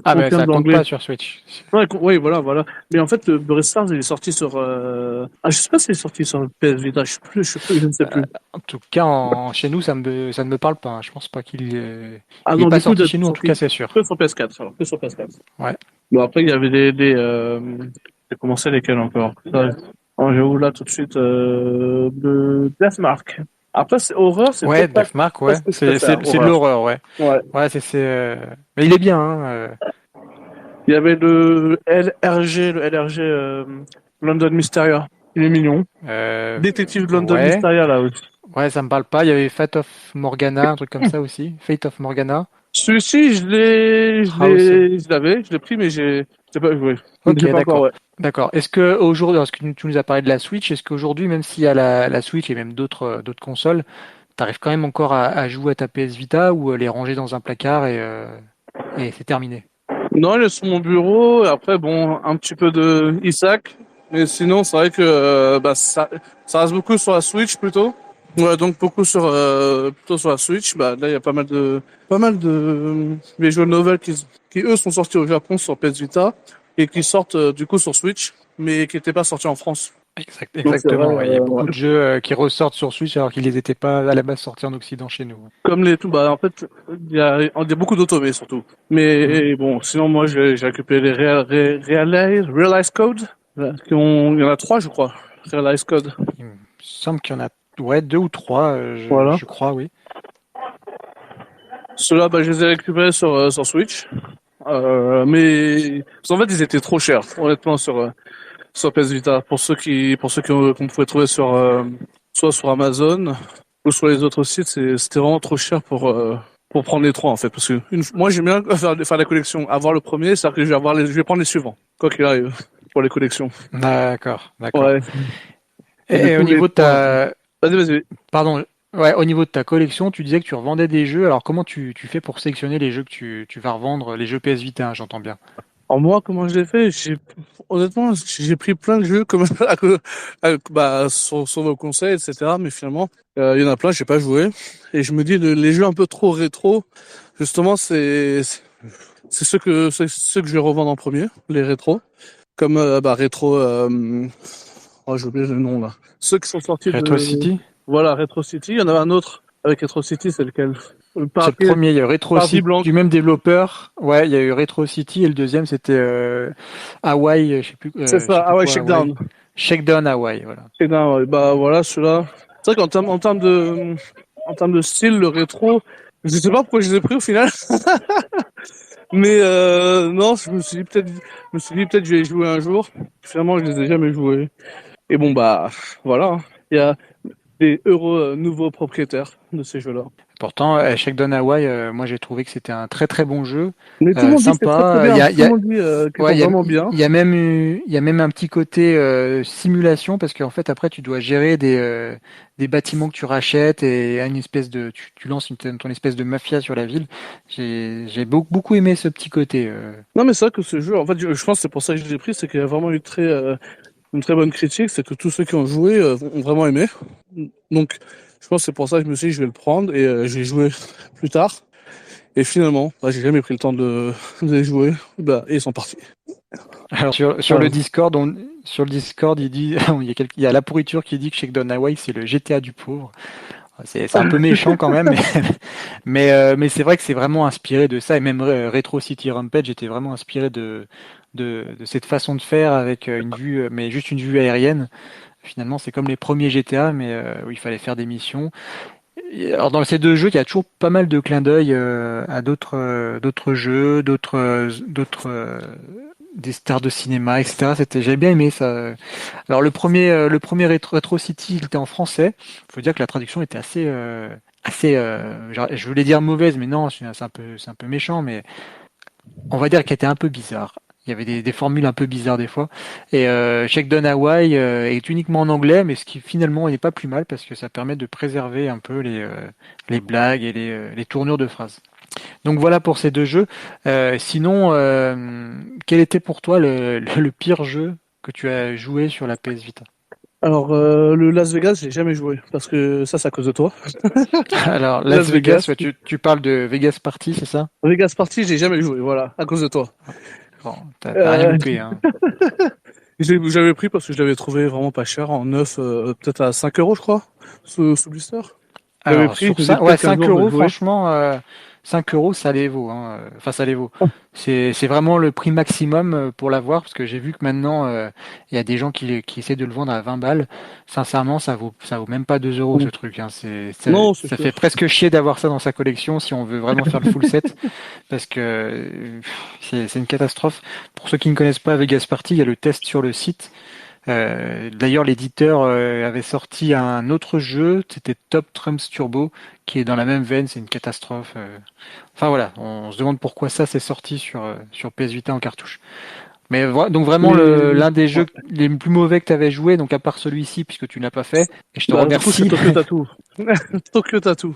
Ah, mais contient ça de compte l'anglais. pas sur Switch. Ouais, oui, voilà, voilà. Mais en fait, le Buried Stars, il est sorti sur. Ah, je sais pas s'il est sorti sur le PS Vita. Je ne sais plus. En tout cas, chez nous, ça ne me parle pas, hein. Je pense pas Ah il est non, pas du coup, il sorti est chez nous, en tout cas, sorti c'est sûr. que sur PS4. Alors, que sur PS4. Ouais. Bon, après, il y avait j'ai commencé lesquels encore. Alors, je vous là tout de suite le Deathmark. Après, c'est horreur, c'est Ouais, peut-être pas, Deathmark, pas ouais. ce que je préfère, C'est de horreur. l'horreur, ouais. Ouais. Ouais, mais il est bien, hein. Il y avait le LRG London Mysteria. Il est mignon. Détective de London Ouais. Mysteria, là aussi. Ouais, ça me parle pas. Il y avait Fate of Morgana, un truc comme ça aussi. Fate of Morgana. Celui-ci, House. je l'ai pris, mais j'ai pas joué. Ok, J'ai pas encore, d'accord. ouais. D'accord. Est-ce que aujourd'hui, parce que tu nous as parlé de la Switch, est-ce qu'aujourd'hui, même s'il y a la Switch et même d'autres consoles, t'arrives quand même encore à jouer à ta PS Vita ou les ranger dans un placard et c'est terminé? Non, il est sur mon bureau. Et après, bon, un petit peu de Isaac. Mais sinon, c'est vrai que bah, ça reste beaucoup sur la Switch plutôt. Ouais, donc beaucoup plutôt sur la Switch. Bah, là, il y a pas mal de visual novels qui eux sont sortis au Japon sur PS Vita et qui sortent du coup sur Switch, mais qui n'étaient pas sortis en France. Donc c'est vrai, Exactement, ouais. Il y a ouais. beaucoup de jeux qui ressortent sur Switch alors qu'ils n'étaient pas à la base sortis en Occident chez nous. Comme les tout, bah en fait, il y a beaucoup d'automés surtout. Mhm. Mais bon, sinon moi j'ai récupéré les Realize Code, il y en a trois je crois. Realize Code. Il me semble qu'il y en a ouais, deux ou trois, Voilà. je crois, oui. Ceux-là, bah, je les ai récupérés sur Switch. Mais en fait, ils étaient trop chers, honnêtement, sur PS Vita. Qu'on pouvait trouver soit sur Amazon ou sur les autres sites, c'était vraiment trop cher pour prendre les trois, en fait. Parce que moi, j'aime bien faire la collection. Avoir le premier, c'est-à-dire que je vais prendre les suivants, quoi qu'il arrive, pour les collections. D'accord, d'accord. Ouais. Et du Et au coup, les niveau de trois. ta, Vas-y, vas-y. pardon, ouais, au niveau de ta collection, tu disais que tu revendais des jeux. Alors comment tu fais pour sélectionner les jeux que tu vas revendre, les jeux PS Vita, hein, j'entends bien. Alors moi, comment je l'ai fait? Honnêtement, j'ai pris plein de jeux comme bah, sur vos conseils, etc. Mais finalement, il y en a plein, j'ai pas joué. Et je me dis, les jeux un peu trop rétro, justement, c'est ceux que je vais revendre en premier, les rétros. Comme bah, rétro, oh, j'ai oublié le nom là. Ceux qui sont sortis Retro de, City? voilà, Retro City. Il y en avait un autre avec Retro City, c'est lequel? Le C'est le parquet, premier, il y a eu Retro partie City blanc. du même développeur. Ouais, il y a eu Retro City et le deuxième c'était Hawaii, C'est je sais ça. Ah plus ouais, quoi, Hawaii. Shakedown. Shakedown Hawaii, voilà. Shakedown, ouais. Bah voilà, celui-là. C'est vrai en termes de style, le rétro, je sais pas pourquoi je les ai pris au final, mais non, je me suis dit peut-être je vais y jouer un jour. Finalement, je les ai jamais joués. Et bon bah voilà, hein. Il y a des heureux nouveaux propriétaires de ces jeux-là. Pourtant, Shakedown Hawaii, moi j'ai trouvé que c'était un très très bon jeu, Mais tout le monde dit que c'est très très sympa. bien. Tout le monde dit qu'ils Ouais, sont vraiment bien. il y a même un petit côté simulation parce qu'en fait après tu dois gérer des bâtiments que tu rachètes et une espèce de tu lances ton espèce de mafia sur la ville. J'ai beaucoup aimé ce petit côté. Non mais c'est vrai que ce jeu, en fait, je pense que c'est pour ça que je l'ai pris, c'est qu'il y a vraiment eu une très bonne critique, c'est que tous ceux qui ont joué ont vraiment aimé. Donc, je pense que c'est pour ça que je me suis dit, je vais le prendre et je vais jouer plus tard. Et finalement, bah, j'ai jamais pris le temps de les jouer. Bah, et ils sont partis. Alors sur Voilà. le Discord, sur le Discord, il dit il y a la pourriture qui dit que Shakedown Hawaii c'est le GTA du pauvre. C'est un peu méchant quand même, mais c'est vrai que c'est vraiment inspiré de ça, et même Retro City Rampage était vraiment inspiré de cette façon de faire avec une vue, mais juste une vue aérienne. Finalement, c'est comme les premiers GTA, mais où il fallait faire des missions. Alors dans ces deux jeux, il y a toujours pas mal de clins d'œil à d'autres jeux, des stars de cinéma, etc. J'avais bien aimé ça. Alors le premier Retro City, il était en français. Il faut dire que la traduction était je voulais dire mauvaise, mais non, c'est un peu méchant, mais on va dire qu'elle était un peu bizarre. Il y avait des formules un peu bizarres des fois. Et Shakedown Hawaii est uniquement en anglais, mais ce qui finalement n'est pas plus mal parce que ça permet de préserver un peu les blagues et les tournures de phrases. Donc voilà pour ces deux jeux. Sinon, quel était pour toi le pire jeu que tu as joué sur la PS Vita? Alors, le Las Vegas, j'ai jamais joué parce que ça, c'est à cause de toi. Alors, Las Las Vegas, Vegas. ouais, tu parles de Vegas Party, c'est ça? Vegas Party, j'ai jamais joué, voilà, à cause de toi. Bon, t'as rien Euh, loupé, hein. j'avais pris parce que je l'avais trouvé vraiment pas cher, en neuf, peut-être à 5 euros, je crois, sous blister. J'avais Alors, pris, sur je me dis ça, ouais, peut-être qu'un 5 jour je vais euros, jouer. franchement, 5 euros, ça les vaut, hein. Enfin, ça les vaut. C'est vraiment le prix maximum pour l'avoir, parce que j'ai vu que maintenant, il y a des gens qui essaient de le vendre à 20 balles. Sincèrement, ça vaut même pas 2 euros, ce truc, hein. Non, c'est Ça fait sûr. presque chier d'avoir ça dans sa collection si on veut vraiment faire le full set, parce que c'est une catastrophe. Pour ceux qui ne connaissent pas Vegas Party, il y a le test sur le site. D'ailleurs, l'éditeur avait sorti un autre jeu, c'était Top Trumps Turbo, qui est dans la même veine, c'est une catastrophe. Enfin voilà, on se demande pourquoi ça s'est sorti sur PS Vita en cartouche. Mais donc vraiment Mais, l'un des ouais. jeux les plus mauvais que tu avais joué, donc à part celui-ci, puisque tu ne l'as pas fait, et je te Bah, du coup, c'est remercie. Tokyo Tattoo. Tokyo Tattoo.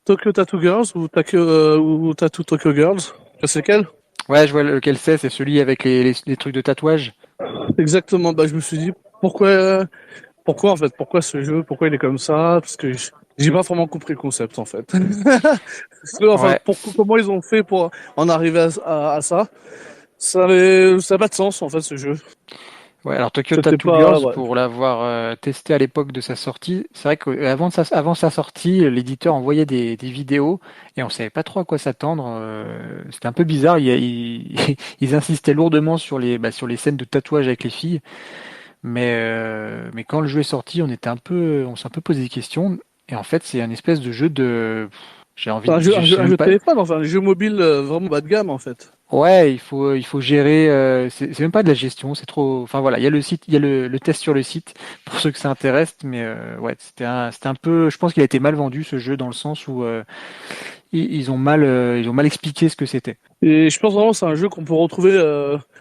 Tokyo Tattoo Girls ou Tattoo Tokyo Girls. C'est lequel? Ouais, je vois lequel c'est celui avec les trucs de tatouage. Exactement. Bah, je me suis dit, pourquoi en fait? Pourquoi ce jeu? Pourquoi il est comme ça? Parce que j'ai pas vraiment compris le concept en fait. Enfin, Ouais, comment ils ont fait pour en arriver à ça? Ça n'a pas de sens en fait ce jeu. Ouais, alors Tokyo C'était Tattoo pas, Girls, ouais. pour l'avoir testé à l'époque de sa sortie, c'est vrai qu'avant sa sortie, l'éditeur envoyait des vidéos et on savait pas trop à quoi s'attendre. C'était un peu bizarre. Ils insistaient lourdement sur sur les scènes de tatouage avec les filles, mais quand le jeu est sorti, on s'est un peu posé des questions. Et en fait, c'est un espèce de jeu j'ai envie de, je sais Un même jeu de pas. téléphone, enfin, un jeu mobile vraiment bas de gamme, en fait. Ouais, il faut gérer. C'est même pas de la gestion, c'est trop. Enfin voilà, il y a le site, il y a le test sur le site pour ceux que ça intéresse, mais ouais, c'était un peu. Je pense qu'il a été mal vendu ce jeu dans le sens où ils ont mal expliqué ce que c'était. Et je pense vraiment que c'est un jeu qu'on peut retrouver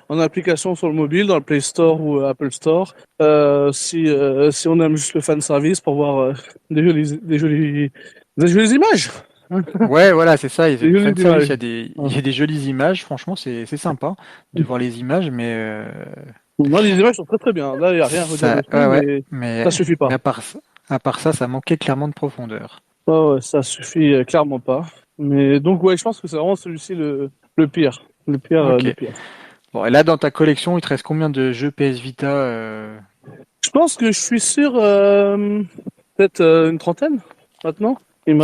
en application sur le mobile, dans le Play Store ou Apple Store, si on aime juste le fan service pour voir des jolies images. Ouais, voilà, c'est ça. Des Le jolies fanservice, images. il y a des jolies images. Franchement, c'est sympa de voir les images, mais Non, les images sont très très bien. Là, il n'y a rien à redire dessus, ouais, ouais, mais ça suffit pas. à part ça, ça manquait clairement de profondeur. Ouais, ouais, ça suffit clairement pas. Mais donc, ouais, je pense que c'est vraiment celui-ci le pire. Le pire Ok. des pires. Bon, et là, dans ta collection, il te reste combien de jeux PS Vita Je pense que je suis sur peut-être une trentaine maintenant.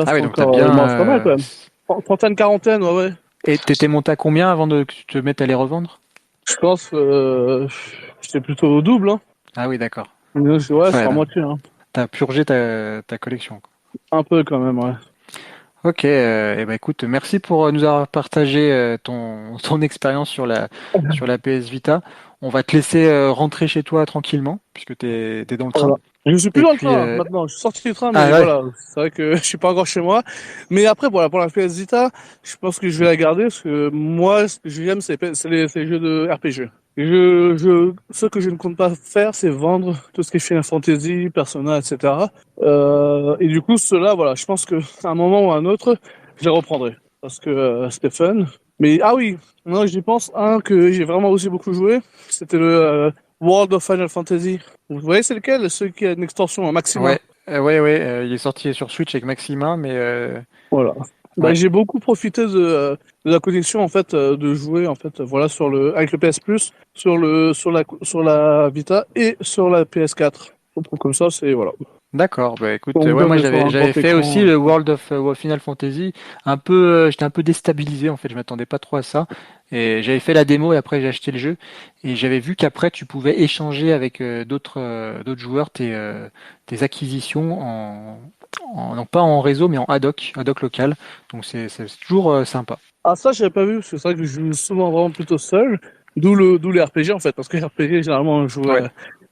Ah oui, donc t'as Il bien. m'en reste pas mal quand même. Trentaine, quarantaine, ouais, ouais. Et t'étais monté à combien avant de que tu te mettes à les revendre? Je pense que c'est plutôt au double, hein. Ah oui, d'accord. Ouais, je suis Ouais, à là, moitié, hein. t'as purgé ta collection, quoi. Un peu quand même, ouais. Ok, eh ben écoute, merci pour nous avoir partagé ton expérience sur la PS Vita. On va te laisser rentrer chez toi tranquillement, puisque t'es dans le train. Voilà. Je suis plus Et dans le puis, train maintenant. Je suis sorti du train, ah mais ouais, voilà. C'est vrai que je suis pas encore chez moi. Mais après, voilà, pour la PS Vita, je pense que je vais la garder parce que moi, ce que j'aime, c'est les jeux de RPG. Ce que je ne compte pas faire, c'est vendre tout ce qui est Final Fantasy, Persona, etc. Et du coup, cela, voilà, je pense que à un moment ou à un autre, je les reprendrai parce que c'était fun. Mais ah oui, non, j'y pense. Un que j'ai vraiment aussi beaucoup joué, c'était le World of Final Fantasy. Vous voyez, c'est lequel? Celui qui a une extension, un Maxima. ouais, ouais, il est sorti sur Switch avec Maxima, mais Voilà. Bah, ouais, j'ai beaucoup profité de la connexion en fait de jouer en fait voilà sur le avec le PS Plus sur la Vita et sur la PS4. Donc comme ça c'est voilà. d'accord. Bah écoute, On me ouais, moi donne sur un j'avais grand fait aussi écran. le World of Final Fantasy, un peu, j'étais un peu déstabilisé en fait, je m'attendais pas trop à ça. Et j'avais fait la démo et après j'ai acheté le jeu et j'avais vu qu'après tu pouvais échanger avec d'autres joueurs tes acquisitions non pas en réseau mais en ad hoc local. Donc c'est toujours sympa. Ah ça j'avais pas vu parce que c'est vrai que je joue souvent vraiment plutôt seul. D'où les RPG en fait parce que les RPG généralement Ouais.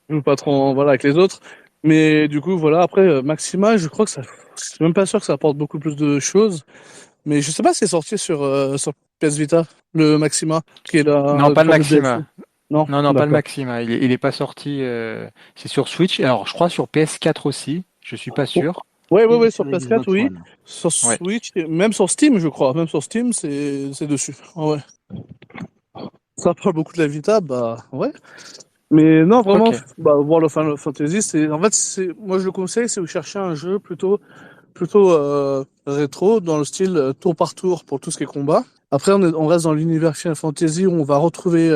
je joue pas trop voilà avec les autres. Mais du coup voilà après Maxima je crois que ça je suis même pas sûr que ça apporte beaucoup plus de choses. Mais je sais pas si c'est sorti sur PS Vita, le Maxima, qui est Non, la pas le sorte de DLC. Maxima. Non, Non, pas le d'accord. Maxima. Il est pas sorti. C'est sur Switch. Alors, je crois sur PS4 aussi. Je suis pas Oh, sûr. ouais, ouais, Et ouais, sur sur PS4, Xbox oui. One. Sur Ouais. Switch, et même sur Steam, je crois. Même sur Steam, c'est dessus. Ah ouais. Ça parle beaucoup de la Vita, bah ouais. Mais non, vraiment, Ok. bah, World of Final Fantasy, moi je le conseille, c'est vous cherchez un jeu plutôt rétro, dans le style tour par tour pour tout ce qui est combat. Après, on reste dans l'univers Final Fantasy où on va retrouver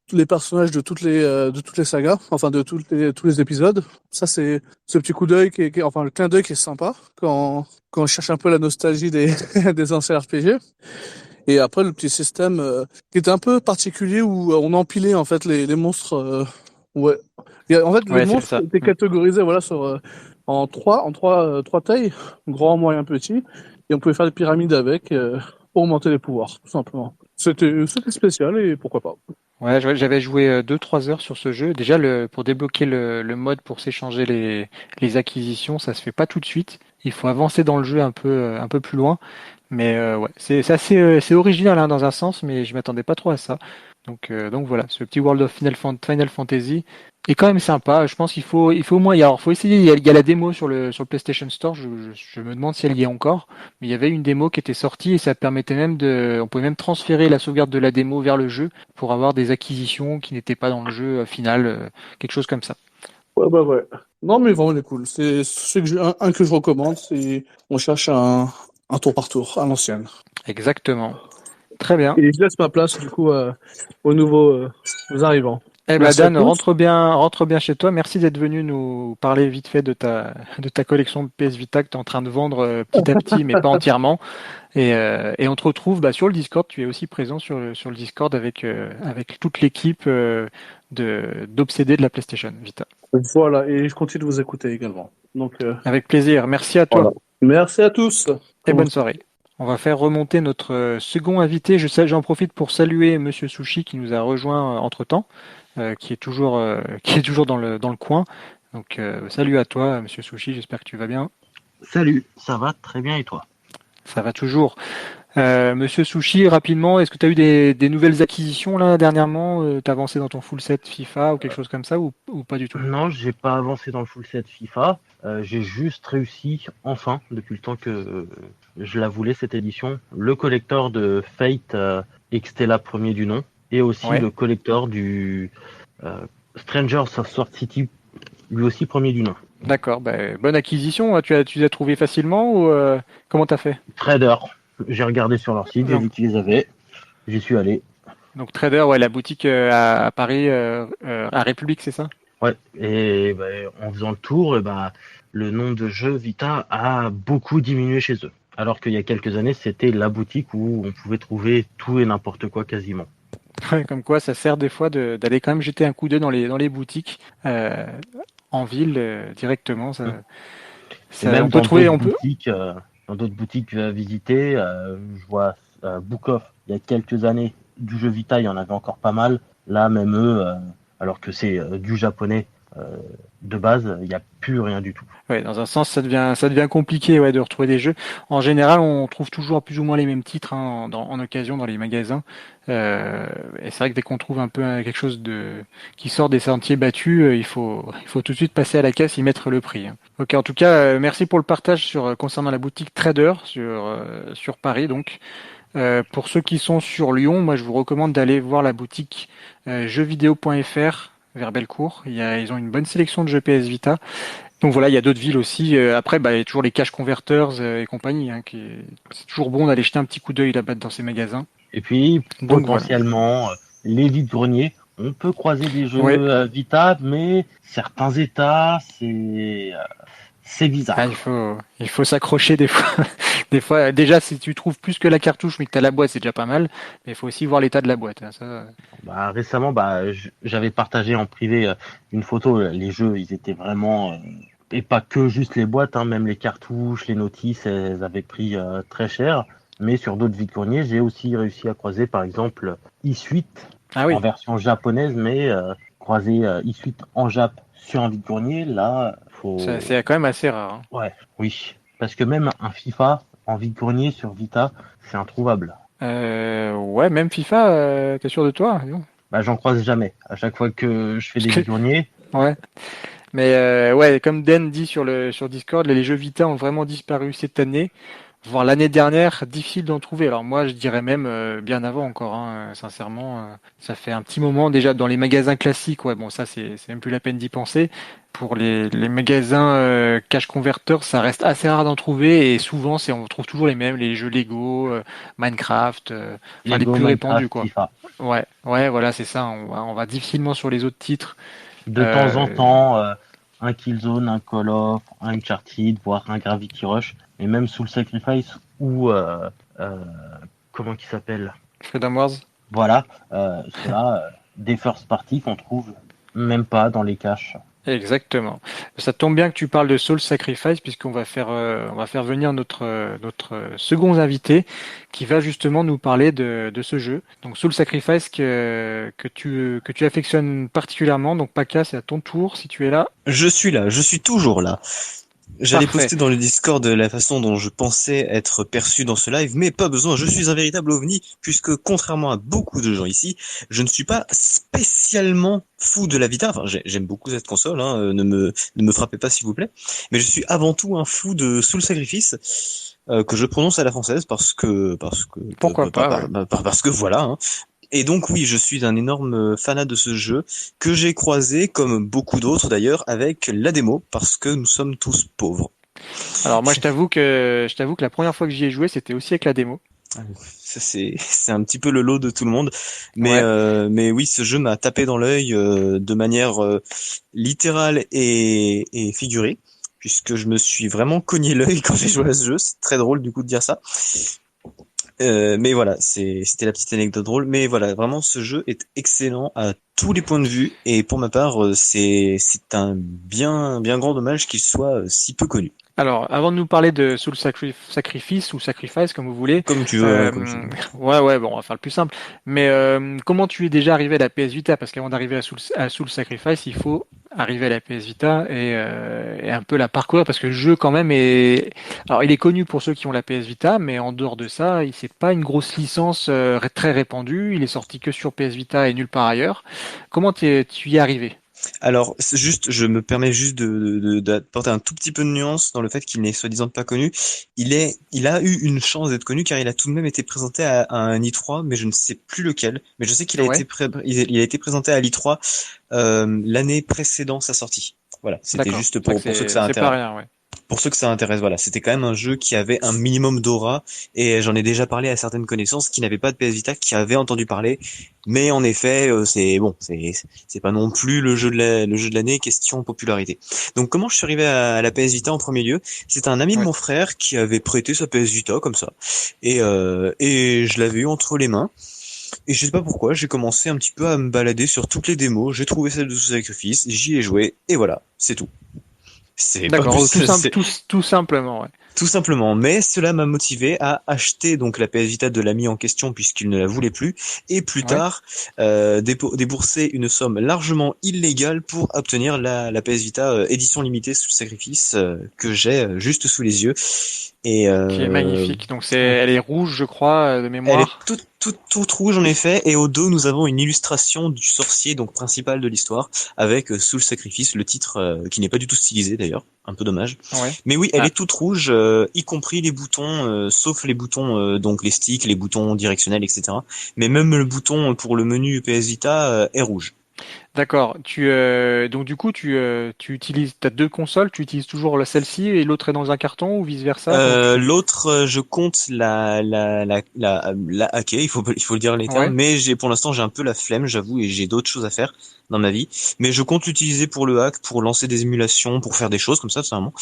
tous les personnages de toutes les sagas, enfin tous les épisodes. Ça, c'est ce petit coup d'œil enfin le clin d'œil qui est sympa quand on cherche un peu la nostalgie des, des anciens RPG. Et après, le petit système qui était un peu particulier où on empilait en fait les monstres. Ouais. En fait, les Ouais, c'est monstres ça. étaient Mm. catégorisés voilà trois tailles, grand, moyen, petit, et on pouvait faire des pyramides avec pour augmenter les pouvoirs, tout simplement. C'était spécial et pourquoi pas. Ouais, j'avais joué 2-3 heures sur ce jeu. Déjà, pour débloquer le mode pour s'échanger les acquisitions, ça se fait pas tout de suite. Il faut avancer dans le jeu un peu plus loin. Mais ouais, c'est assez, c'est original hein, dans un sens, mais je m'attendais pas trop à ça. Donc voilà, ce petit World of Final Fantasy est quand même sympa. Je pense il faut au moins alors, faut essayer. Il y a la démo sur le PlayStation Store. Je me demande si elle y est encore. Mais il y avait une démo qui était sortie et ça permettait même on pouvait même transférer la sauvegarde de la démo vers le jeu pour avoir des acquisitions qui n'étaient pas dans le jeu final, quelque chose comme ça. Ouais, ouais, ouais. Non, mais vraiment, il est cool. Un que je recommande, c'est on cherche un tour par tour à l'ancienne. Exactement. Très bien. Et je laisse ma place du coup aux nouveaux arrivants. Eh ben Merci à Dan, tous. rentre bien chez toi. Merci d'être venu nous parler vite fait de ta collection de PS Vita que tu es en train de vendre petit à petit, mais pas entièrement. Et on te retrouve sur le Discord. Tu es aussi présent sur le Discord avec toute l'équipe d'obsédés de la PlayStation Vita. Voilà, et je continue de vous écouter également. Donc, Avec plaisir. Merci à voilà. toi Merci à tous. et Comment bonne soirée. On va faire remonter notre second invité. J'en profite pour saluer Monsieur Sushi qui nous a rejoint entre-temps, qui est toujours dans le coin. Donc salut à toi, Monsieur Sushi. J'espère que tu vas bien. Salut, ça va très bien et toi? Ça va toujours. Monsieur Sushi, rapidement, est-ce que tu as eu des nouvelles acquisitions là dernièrement? T'as avancé dans ton full set FIFA ou quelque chose comme ça ou pas du tout? Non, j'ai pas avancé dans le full set FIFA. J'ai juste réussi, enfin, depuis le temps que je la voulais cette édition, le collector de Fate Extella premier du nom et aussi Ouais. le collector du euh, Strangers of Sword City, lui aussi premier du nom. D'accord. Bonne acquisition. Tu les as trouvés facilement ou comment t'as fait? Trader, j'ai regardé sur leur site, j'ai Donc, vu qu'ils les avaient, j'y suis allé. donc Trader, ouais, la boutique à Paris, à République, c'est ça? Ouais, et ben, en faisant le tour, le nombre de jeux Vita a beaucoup diminué chez eux. Alors qu'il y a quelques années, c'était la boutique où on pouvait trouver tout et n'importe quoi quasiment. Ouais, comme quoi, ça sert des fois d'aller quand même jeter un coup d'œil dans les boutiques euh, en ville directement. Mm. Et Ça, même on peut trouver, on peut. dans d'autres boutiques à visiter, je vois Book Off, il y a quelques années, du jeu Vita, il y en avait encore pas mal. Là, même eux, alors que c'est du japonais euh, de base, il n'y a plus rien du tout. Ouais, dans un sens, ça devient compliqué, ouais, de retrouver des jeux. En général, on trouve toujours plus ou moins les mêmes titres hein, en occasion dans les magasins. Et c'est vrai que dès qu'on trouve un peu quelque chose qui sort des sentiers battus, il faut tout de suite passer à la caisse y mettre le prix. Hein. Ok, en tout cas, merci pour le partage concernant la boutique Trader sur Paris. Donc, pour ceux qui sont sur Lyon, moi, je vous recommande d'aller voir la boutique jeuxvideo.fr vers Bellecour. Ils ont une bonne sélection de jeux PS Vita. Donc voilà, il y a d'autres villes aussi. Après, il y a toujours les cash converters et compagnie. C'est toujours bon d'aller jeter un petit coup d'œil là-bas dans ces magasins. Et puis, Donc voilà. potentiellement, les vides-greniers, on peut croiser des Ouais. jeux Vita, mais certains états, c'est Ah, bizarre. il faut s'accrocher des fois. Des fois, déjà, si tu trouves plus que la cartouche, mais que tu as la boîte, c'est déjà pas mal. Mais il faut aussi voir l'état de la boîte. Hein, ça. Récemment, j'avais partagé en privé une photo. Les jeux, ils étaient vraiment, et pas que juste les boîtes, hein, même les cartouches, les notices, elles avaient pris très cher. Mais sur d'autres vides-greniers, j'ai aussi réussi à croiser, par exemple, e-suite Ah en oui, version japonaise, mais croiser e-suite en Jap sur un vide-grenier, là, faut. c'est quand même assez rare. Hein. Ouais, oui. Parce que même un FIFA en vide-grenier sur Vita, c'est introuvable. Ouais, même FIFA, t'es sûr de toi? Non. J'en croise jamais. À chaque fois que je fais Parce des que- vide-greniers, Ouais. Mais ouais, comme Dan dit sur Discord, les jeux Vita ont vraiment disparu cette année. Voire l'année dernière, difficile d'en trouver. Alors moi, je dirais même bien avant encore, hein, sincèrement. Ça fait un petit moment déjà dans les magasins classiques. Ouais, bon, ça c'est même plus la peine d'y penser. Pour les magasins cash converters, ça reste assez rare d'en trouver et souvent on trouve toujours les mêmes, les jeux Lego, Minecraft, enfin les Lego, plus répandus Minecraft, quoi. FIFA. Ouais, ouais, voilà, c'est ça. On va difficilement sur les autres titres. De temps en Euh, temps, un Killzone, un Call of, un Uncharted, voire un Gravity Rush, et même Soul Sacrifice ou euh, comment qui s'appelle? Freedom Wars. Voilà, ceux-là, des first party qu'on trouve même pas dans les caches. Exactement. Ça tombe bien que tu parles de Soul Sacrifice on va faire venir notre second invité qui va justement nous parler de ce jeu. Donc Soul Sacrifice que tu affectionnes particulièrement. Donc Paka, c'est à ton tour si tu es là. Je suis là, je suis toujours là. J'allais Parfait. poster dans le Discord la façon dont je pensais être perçu dans ce live, mais pas besoin, je suis un véritable ovni, puisque contrairement à beaucoup de gens ici, je ne suis pas spécialement fou de la Vita, enfin j'aime beaucoup cette console, hein, ne me frappez pas s'il vous plaît, mais je suis avant tout un fou de Soul Sacrifice, que je prononce à la française Pourquoi pas, ouais. parce que voilà, hein. Et donc oui, je suis un énorme fanat de ce jeu que j'ai croisé, comme beaucoup d'autres d'ailleurs, avec la démo, parce que nous sommes tous pauvres. Alors moi je t'avoue que la première fois que j'y ai joué, c'était aussi avec la démo. Ça c'est un petit peu le lot de tout le monde, Ouais. mais oui, ce jeu m'a tapé dans l'œil de manière littérale et figurée, puisque je me suis vraiment cogné l'œil quand j'ai joué à ce jeu. C'est très drôle du coup de dire ça. Mais voilà, c'était la petite anecdote drôle. Mais voilà, vraiment, ce jeu est excellent à tous les points de vue. Et pour ma part, c'est un bien grand dommage qu'il soit si peu connu. Alors, avant de nous parler de Sacrifice ou Sacrifice, comme vous voulez, Comme tu veux, ouais, comme tu euh, veux. ouais, bon, on va faire le plus simple. Mais comment tu es déjà arrivé à la PS Vita? Parce qu'avant d'arriver à Soul Sacrifice, il faut arriver à la PS Vita et un peu la parcourir, parce que le jeu quand même est... Alors, il est connu pour ceux qui ont la PS Vita, mais en dehors de ça, il c'est pas une grosse licence très répandue. Il est sorti que sur PS Vita et nulle part ailleurs. Comment tu y es arrivé? Alors, c'est juste, je me permets juste d'apporter un tout petit peu de nuance dans le fait qu'il n'est soi-disant pas connu. Il a eu une chance d'être connu car il a tout de même été présenté à un i3, mais je ne sais plus lequel. Mais je sais qu'il a Ouais, il a été présenté à l'i3 l'année précédant sa sortie. Voilà, c'était d'accord. juste C'est vrai que pour ceux que ça c'est pas intéresse. rien, ouais. Pour ceux que ça intéresse, voilà, c'était quand même un jeu qui avait un minimum d'aura et j'en ai déjà parlé à certaines connaissances qui n'avaient pas de PS Vita, qui avaient entendu parler, mais en effet, c'est bon, c'est pas non plus le jeu de l'année question popularité. Donc comment je suis arrivé à la PS Vita en premier lieu? C'est un ami de Ouais. mon frère qui avait prêté sa PS Vita comme ça et je l'avais eu entre les mains. Et je sais pas pourquoi, j'ai commencé un petit peu à me balader sur toutes les démos, j'ai trouvé celle de Sous Sacrifice, j'y ai joué, et voilà, c'est tout. C'est pas D'accord, plus, c'est tout simplement, ouais. tout simplement, mais cela m'a motivé à acheter donc la PS Vita de l'ami en question puisqu'il ne la voulait plus, et plus Ouais. tard débourser une somme largement illégale pour obtenir la PS Vita édition limitée sous sacrifice que j'ai juste sous les yeux. Et Qui est magnifique. Donc elle est rouge, je crois, de elle est mémoire. toute rouge en effet, et au dos nous avons une illustration du sorcier donc principal de l'histoire avec sous le sacrifice le titre qui n'est pas du tout stylisé d'ailleurs, un peu dommage. Ouais. Mais oui, elle Ah, est toute rouge, y compris les boutons, sauf les boutons donc les sticks, les boutons directionnels, etc. Mais même le bouton pour le menu PS Vita est rouge. d'accord. Donc du coup tu utilises t'as deux consoles, tu utilises toujours celle-ci et l'autre est dans un carton ou vice-versa, comment tu fais? L'autre, je compte la hacker, il faut le dire les termes, Ouais. mais pour l'instant, j'ai un peu la flemme, j'avoue, et j'ai d'autres choses à faire dans ma vie. Mais je compte l'utiliser pour le hack, pour lancer des émulations, pour faire des choses comme ça, tout simplement.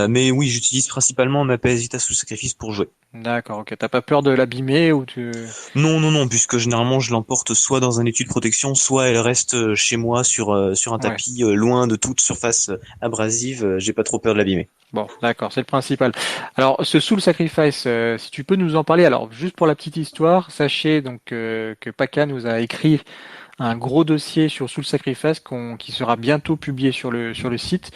Mais oui, j'utilise principalement ma PS Vita sous sacrifice pour jouer. D'accord, ok. T'as pas peur de l'abîmer ou tu... Non, puisque généralement, je l'emporte soit dans un étui de protection, soit elle reste chez moi sur un Ouais. tapis, loin de toute surface abrasive. J'ai pas trop peur de l'abîmer. Bon, d'accord, c'est le principal. Alors, ce Soul Sacrifice, si tu peux nous en parler. Alors, juste pour la petite histoire, sachez donc que Paka nous a écrit un gros dossier sur Soul Sacrifice qui sera bientôt publié sur le site.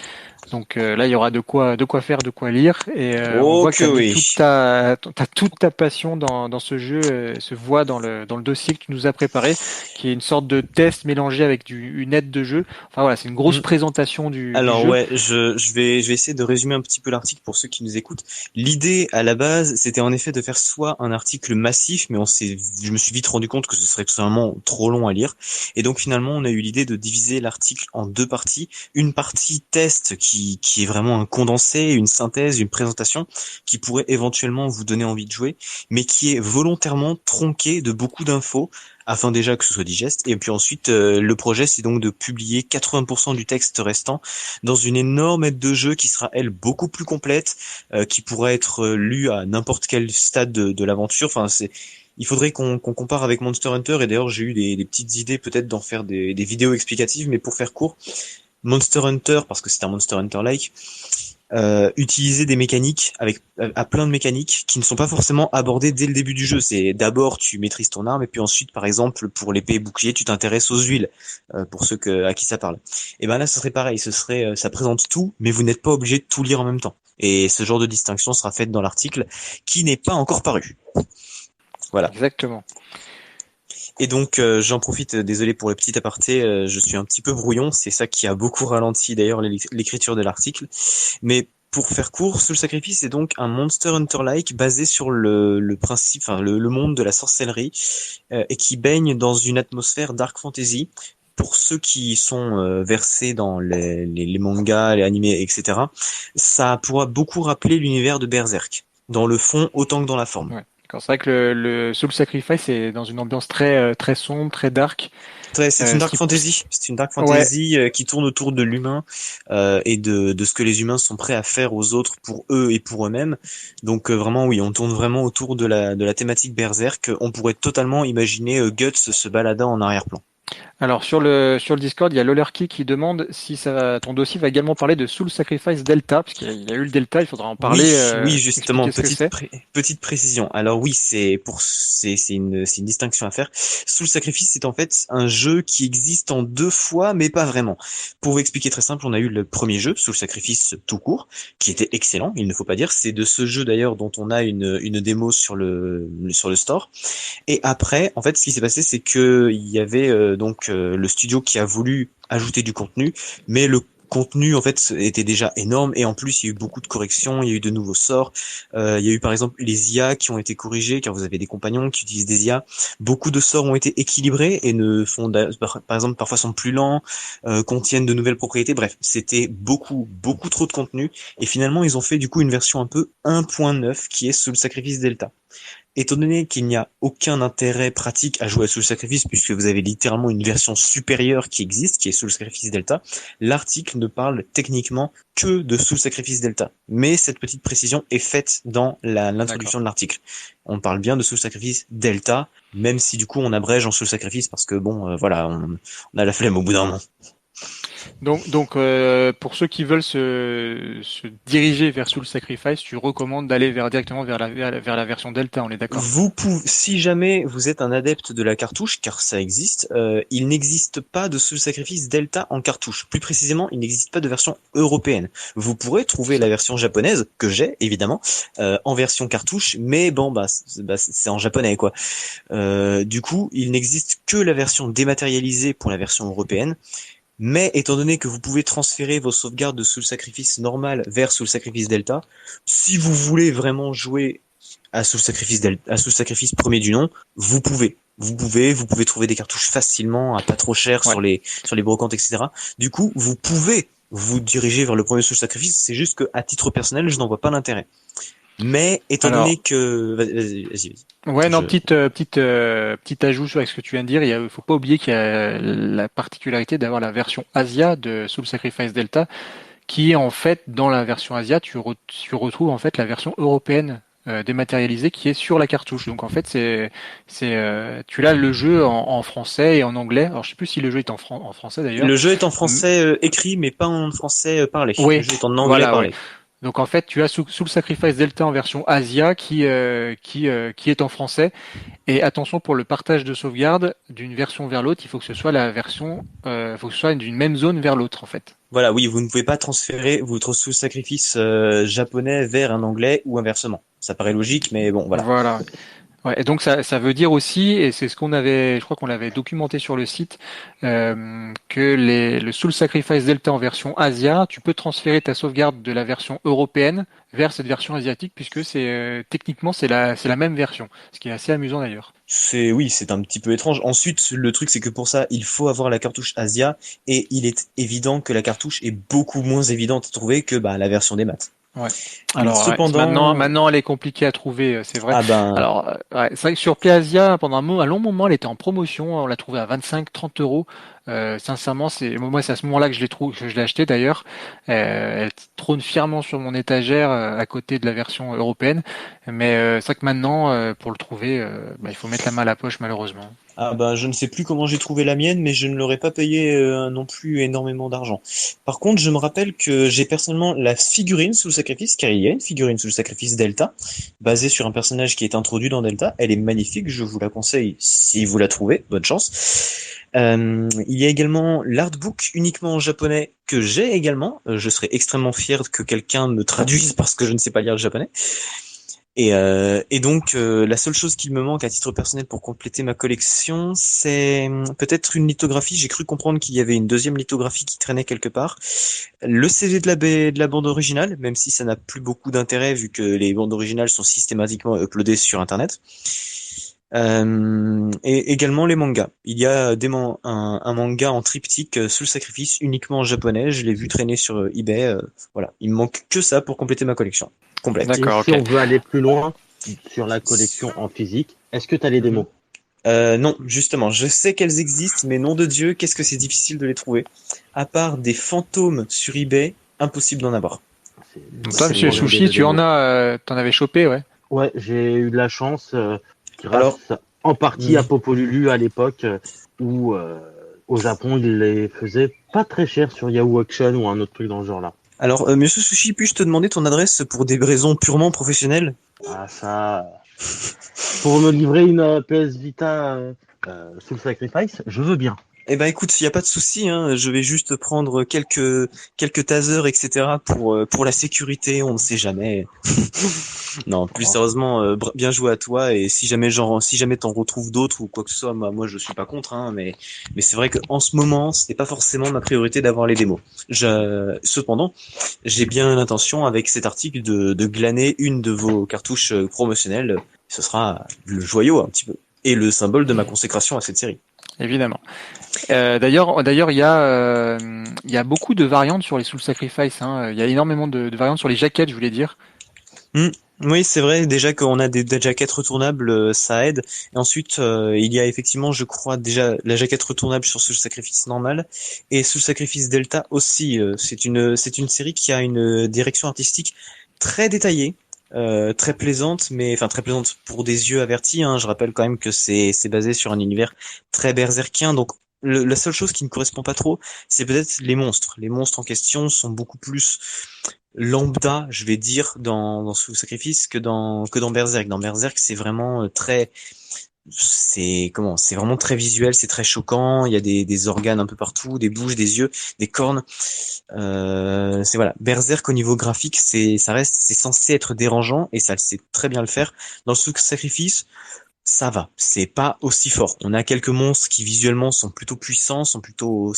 Donc là, il y aura de quoi faire, de quoi lire, et on Oh voit que tu que as mis oui. t'as toute ta passion dans ce jeu, se voit dans le dossier que tu nous as préparé, qui est une sorte de test mélangé avec une aide de jeu. Enfin voilà, c'est une grosse présentation du Alors jeu. ouais, je vais essayer de résumer un petit peu l'article pour ceux qui nous écoutent. L'idée à la base, c'était en effet de faire soit un article massif, mais je me suis vite rendu compte que ce serait tout simplement trop long à lire. Et donc finalement, on a eu l'idée de diviser l'article en deux parties. Une partie test qui est vraiment un condensé, une synthèse, une présentation qui pourrait éventuellement vous donner envie de jouer, mais qui est volontairement tronquée de beaucoup d'infos afin déjà que ce soit digeste. Et puis ensuite, le projet, c'est donc de publier 80% du texte restant dans une énorme aide de jeu qui sera, elle, beaucoup plus complète, qui pourra être lue à n'importe quel stade de l'aventure. Enfin, il faudrait qu'on compare avec Monster Hunter, et d'ailleurs, j'ai eu des petites idées peut-être d'en faire des vidéos explicatives, mais pour faire court, Monster Hunter, parce que c'est un Monster Hunter-like, utiliser des mécaniques à plein de mécaniques qui ne sont pas forcément abordées dès le début du jeu. C'est d'abord tu maîtrises ton arme et puis ensuite par exemple pour l'épée et bouclier tu t'intéresses aux huiles pour ceux à qui ça parle. Et ben là ce serait pareil, ce serait ça présente tout mais vous n'êtes pas obligé de tout lire en même temps. Et ce genre de distinction sera faite dans l'article qui n'est pas encore paru. Voilà. Exactement. Et donc j'en profite, désolé pour le petit aparté, je suis un petit peu brouillon, c'est ça qui a beaucoup ralenti d'ailleurs l'écriture de l'article. Mais pour faire court, Soul Sacrifice est donc un Monster Hunter-like basé sur le principe, enfin le monde de la sorcellerie, et qui baigne dans une atmosphère dark fantasy. Pour ceux qui sont versés dans les mangas, les animés, etc., ça pourra beaucoup rappeler l'univers de Berserk, dans le fond autant que dans la forme. Ouais. D'accord. C'est vrai que le Soul Sacrifice est dans une ambiance très sombre, très dark. C'est une Ce dark qui... fantasy. C'est une dark Ouais. fantasy qui tourne autour de l'humain et de ce que les humains sont prêts à faire aux autres pour eux et pour eux-mêmes. Donc vraiment oui, on tourne vraiment autour de la thématique Berserk. On pourrait totalement imaginer Guts se baladant en arrière-plan. Alors sur le Discord, il y a Lolerki qui demande si ton dossier va également parler de Soul Sacrifice Delta, parce qu'il y a eu le Delta, il faudra en parler, Oui, justement, expliquer ce que c'est. petite précision. Alors oui, c'est une distinction à faire. Soul Sacrifice, c'est en fait un jeu qui existe en deux fois, mais pas vraiment. Pour vous expliquer très simple, on a eu le premier jeu, Soul Sacrifice tout court, qui était excellent, il ne faut pas dire. C'est de ce jeu d'ailleurs dont on a une démo sur le store. Et après, en fait, ce qui s'est passé, c'est que il y avait le studio qui a voulu ajouter du contenu, mais le contenu en fait était déjà énorme et en plus il y a eu beaucoup de corrections, il y a eu de nouveaux sorts, il y a eu par exemple les IA qui ont été corrigés car vous avez des compagnons qui utilisent des IA. Beaucoup de sorts ont été équilibrés et ne font par exemple parfois sont plus lents, contiennent de nouvelles propriétés. Bref, c'était beaucoup trop de contenu et finalement ils ont fait du coup une version un peu 1.9 qui est sous le sacrifice Delta. Étant donné qu'il n'y a aucun intérêt pratique à jouer à Soul Sacrifice, puisque vous avez littéralement une version supérieure qui existe, qui est Soul Sacrifice Delta, l'article ne parle techniquement que de Soul Sacrifice Delta. Mais cette petite précision est faite dans l'introduction de l'article. On parle bien de Soul Sacrifice Delta, même si du coup on abrège en Soul Sacrifice, parce que bon, voilà, on a la flemme au bout d'un moment. Donc pour ceux qui veulent se diriger vers Soul Sacrifice, tu recommandes d'aller directement vers la version Delta, on est d'accord? Si jamais vous êtes un adepte de la cartouche, car ça existe, il n'existe pas de Soul Sacrifice Delta en cartouche. Plus précisément, il n'existe pas de version européenne. Vous pourrez trouver la version japonaise, que j'ai évidemment, en version cartouche, mais bon, c'est en japonais quoi. Du coup, il n'existe que la version dématérialisée pour la version européenne. Mais étant donné que vous pouvez transférer vos sauvegardes de Soul Sacrifice normal vers Soul Sacrifice Delta, si vous voulez vraiment jouer à Soul Sacrifice à Soul Sacrifice premier du nom, vous pouvez. Vous pouvez trouver des cartouches facilement, à pas trop cher Ouais. sur les brocantes, etc. Du coup, vous pouvez vous diriger vers le premier Soul Sacrifice. C'est juste que, à titre personnel, je n'en vois pas l'intérêt. Mais étant donné que, vas-y. Ouais, non, petit ajout sur ce que tu viens de dire. Il faut pas oublier qu'il y a la particularité d'avoir la version Asia de Soul Sacrifice Delta, qui est en fait dans la version Asia, tu retrouves en fait la version européenne dématérialisée qui est sur la cartouche. Donc en fait, tu as le jeu en français et en anglais. Alors je sais plus si le jeu est en français d'ailleurs. Le jeu est en français écrit, mais pas en français parlé. Le Oui, jeu est en anglais voilà, ouais. parlé. Donc en fait, tu as Soul Sacrifice Delta en version Asia qui est en français. Et attention pour le partage de sauvegarde d'une version vers l'autre, il faut que ce soit faut que ce soit d'une même zone vers l'autre en fait. Voilà, oui, vous ne pouvez pas transférer votre Soul Sacrifice japonais vers un anglais ou inversement. Ça paraît logique, mais bon, voilà. Voilà. Ouais, et donc ça veut dire aussi, et c'est ce je crois qu'on l'avait documenté sur le site, que le Soul Sacrifice Delta en version Asia, tu peux transférer ta sauvegarde de la version européenne vers cette version asiatique, puisque techniquement c'est la même version, ce qui est assez amusant d'ailleurs. Oui, c'est un petit peu étrange. Ensuite, le truc, c'est que pour ça, il faut avoir la cartouche Asia, et il est évident que la cartouche est beaucoup moins évidente à trouver que la version des maths. Ouais. Alors Cependant, maintenant elle est compliquée à trouver, c'est vrai. ah ben, Alors ouais, c'est vrai que sur PlayAsia pendant un long moment elle était en promotion, on l'a trouvée à 25-30 euros. Sincèrement c'est à ce moment-là que je l'ai acheté d'ailleurs. Elle trône fièrement sur mon étagère à côté de la version européenne. Mais c'est vrai que maintenant pour le trouver, il faut mettre la main à la poche malheureusement. je ne sais plus comment j'ai trouvé la mienne, mais je ne l'aurais pas payé non plus énormément d'argent. Par contre, je me rappelle que j'ai personnellement la figurine sous le sacrifice, car il y a une figurine sous le sacrifice Delta, basée sur un personnage qui est introduit dans Delta. Elle est magnifique, je vous la conseille si vous la trouvez, bonne chance. Il y a également l'artbook uniquement en japonais que j'ai également. Je serais extrêmement fier que quelqu'un me traduise parce que je ne sais pas lire le japonais. Et donc, la seule chose qu'il me manque à titre personnel pour compléter ma collection, c'est peut-être une lithographie. J'ai cru comprendre qu'il y avait une deuxième lithographie qui traînait quelque part. Le CD de la bande originale, même si ça n'a plus beaucoup d'intérêt vu que les bandes originales sont systématiquement uploadées sur Internet. Et également les mangas. Il y a un manga en triptyque sous le sacrifice uniquement en japonais. Je l'ai vu traîner sur eBay. Voilà, il me manque que ça pour compléter ma collection complète. D'accord, Et si ok. on veut aller plus loin, sur la collection en physique. Est-ce que tu as les démos? Non, justement, je sais qu'elles existent, mais nom de Dieu, qu'est-ce que c'est difficile de les trouver. À part des fantômes sur eBay, impossible d'en avoir. Donc toi, C'est monsieur une bonne idée Sushi, de tu en démo. as, t'en avais chopé, ouais. Ouais, j'ai eu de la chance, grâce Alors, en partie à Popolulu à l'époque, où au Japon, ils les faisaient pas très cher sur Yahoo Auction ou un autre truc dans ce genre-là. alors, Monsieur Sushi, puis-je te demander ton adresse pour des raisons purement professionnelles? Ah, ça. Pour me livrer une PS Vita Soul Sacrifice, je veux bien. Eh ben écoute, il y a pas de souci, hein, je vais juste prendre quelques tasers, etc. pour la sécurité, on ne sait jamais. Non, plus sérieusement, bien joué à toi, et si jamais t'en retrouves d'autres ou quoi que ce soit, moi je suis pas contre, hein, mais c'est vrai que en ce moment, c'était pas forcément ma priorité d'avoir les démos. Cependant, j'ai bien l'intention avec cet article de glaner une de vos cartouches promotionnelles. Ce sera le joyau un petit peu et le symbole de ma consécration à cette série. Évidemment. D'ailleurs, il y a beaucoup de variantes sur les Soul Sacrifice. Hein. Il y a énormément de variantes sur les jaquettes, je voulais dire. Oui, c'est vrai, déjà qu'on a des jaquettes retournables, ça aide. Et ensuite, il y a effectivement, je crois, déjà la jaquette retournable sur Soul Sacrifice normal et Soul Sacrifice Delta aussi. C'est une série qui a une direction artistique très détaillée, très plaisante, mais enfin très plaisante pour des yeux avertis. Hein. Je rappelle quand même que c'est basé sur un univers très berserkien, donc la seule chose qui ne correspond pas trop, c'est peut-être les monstres. Les monstres en question sont beaucoup plus lambda, je vais dire, dans Soul Sacrifice que dans Berserk. Dans Berserk, c'est vraiment c'est vraiment très visuel, c'est très choquant. Il y a des organes un peu partout, des bouches, des yeux, des cornes. C'est voilà, Berserk au niveau graphique, c'est censé être dérangeant et ça sait très bien le faire. Dans le Soul Sacrifice, ça va, c'est pas aussi fort. On a quelques monstres qui visuellement sont plutôt puissants, sont plutôt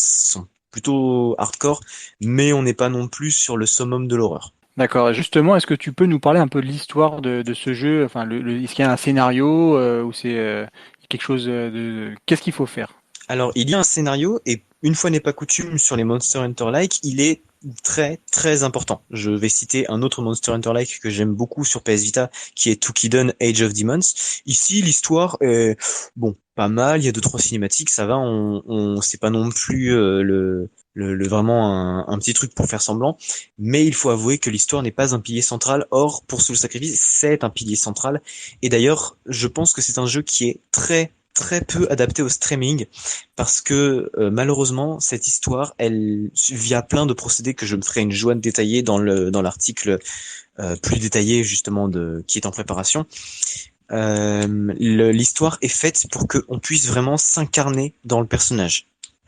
hardcore, mais on n'est pas non plus sur le summum de l'horreur. D'accord. Justement, est-ce que tu peux nous parler un peu de l'histoire de ce jeu? Enfin, est-ce qu'il y a un scénario ou c'est quelque chose Qu'est-ce qu'il faut faire? Alors, il y a un scénario, et une fois n'est pas coutume sur les Monster Hunter-like, il est très très important. Je vais citer un autre Monster Hunter-like que j'aime beaucoup sur PS Vita, qui est Toukiden Age of Demons. Ici, l'histoire est, bon, pas mal, il y a 2-3 cinématiques, ça va, c'est pas non plus vraiment un petit truc pour faire semblant, mais il faut avouer que l'histoire n'est pas un pilier central. Or, pour Soul Sacrifice, c'est un pilier central, et d'ailleurs, je pense que c'est un jeu qui est très peu adapté au streaming parce que malheureusement cette histoire elle via plein de procédés que je me ferai une joie de détailler dans l'article plus détaillé justement qui est en préparation. L'histoire est faite pour qu'on puisse vraiment s'incarner dans le personnage.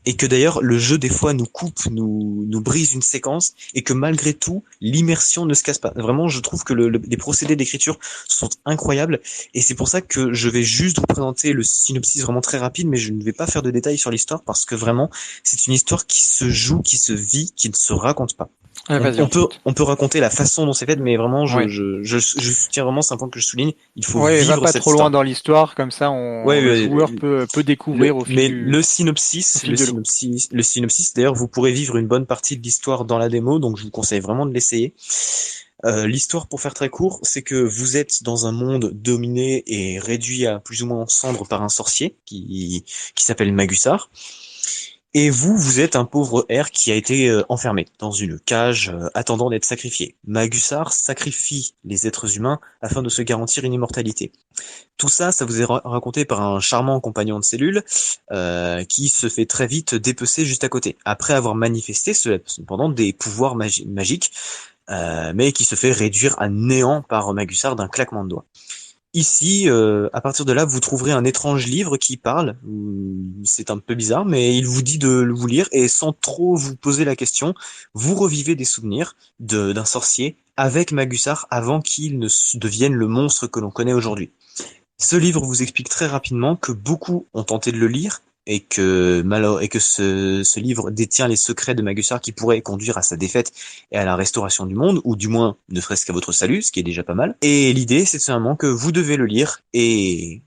Et que d'ailleurs le jeu des fois nous coupe, nous brise une séquence, et que malgré tout l'immersion ne se casse pas. Vraiment, je trouve que les procédés d'écriture sont incroyables, et c'est pour ça que je vais juste vous présenter le synopsis vraiment très rapide, mais je ne vais pas faire de détails sur l'histoire parce que vraiment c'est une histoire qui se joue, qui se vit, qui ne se raconte pas. Ouais, vas-y, On peut raconter la façon dont c'est fait, mais vraiment, Oui. je soutiens vraiment, c'est un point que je souligne. Il faut Ouais, va vivre pas cette trop histoire. loin dans l'histoire, comme ça, Ouais, le ouais, joueur peut découvrir au fil mais du. le au synopsis, fil de l'eau. le synopsis, d'ailleurs, vous pourrez vivre une bonne partie de l'histoire dans la démo, donc je vous conseille vraiment de l'essayer. L'histoire, pour faire très court, c'est que vous êtes dans un monde dominé et réduit à plus ou moins en cendres par un sorcier qui s'appelle Magusar. Et vous êtes un pauvre R qui a été enfermé dans une cage attendant d'être sacrifié. Magusar sacrifie les êtres humains afin de se garantir une immortalité. Tout ça, ça vous est raconté par un charmant compagnon de cellule qui se fait très vite dépecer juste à côté, après avoir manifesté cependant des pouvoirs magiques, mais qui se fait réduire à néant par Magusar d'un claquement de doigts. Ici, à partir de là, vous trouverez un étrange livre qui parle. C'est un peu bizarre, mais il vous dit de vous lire, et sans trop vous poser la question, vous revivez des souvenirs d'un sorcier avec Magusar avant qu'il ne devienne le monstre que l'on connaît aujourd'hui. Ce livre vous explique très rapidement que beaucoup ont tenté de le lire, et que ce livre détient les secrets de Magusar qui pourraient conduire à sa défaite et à la restauration du monde, ou du moins ne serait-ce qu'à votre salut, ce qui est déjà pas mal. Et l'idée, c'est seulement que vous devez le lire et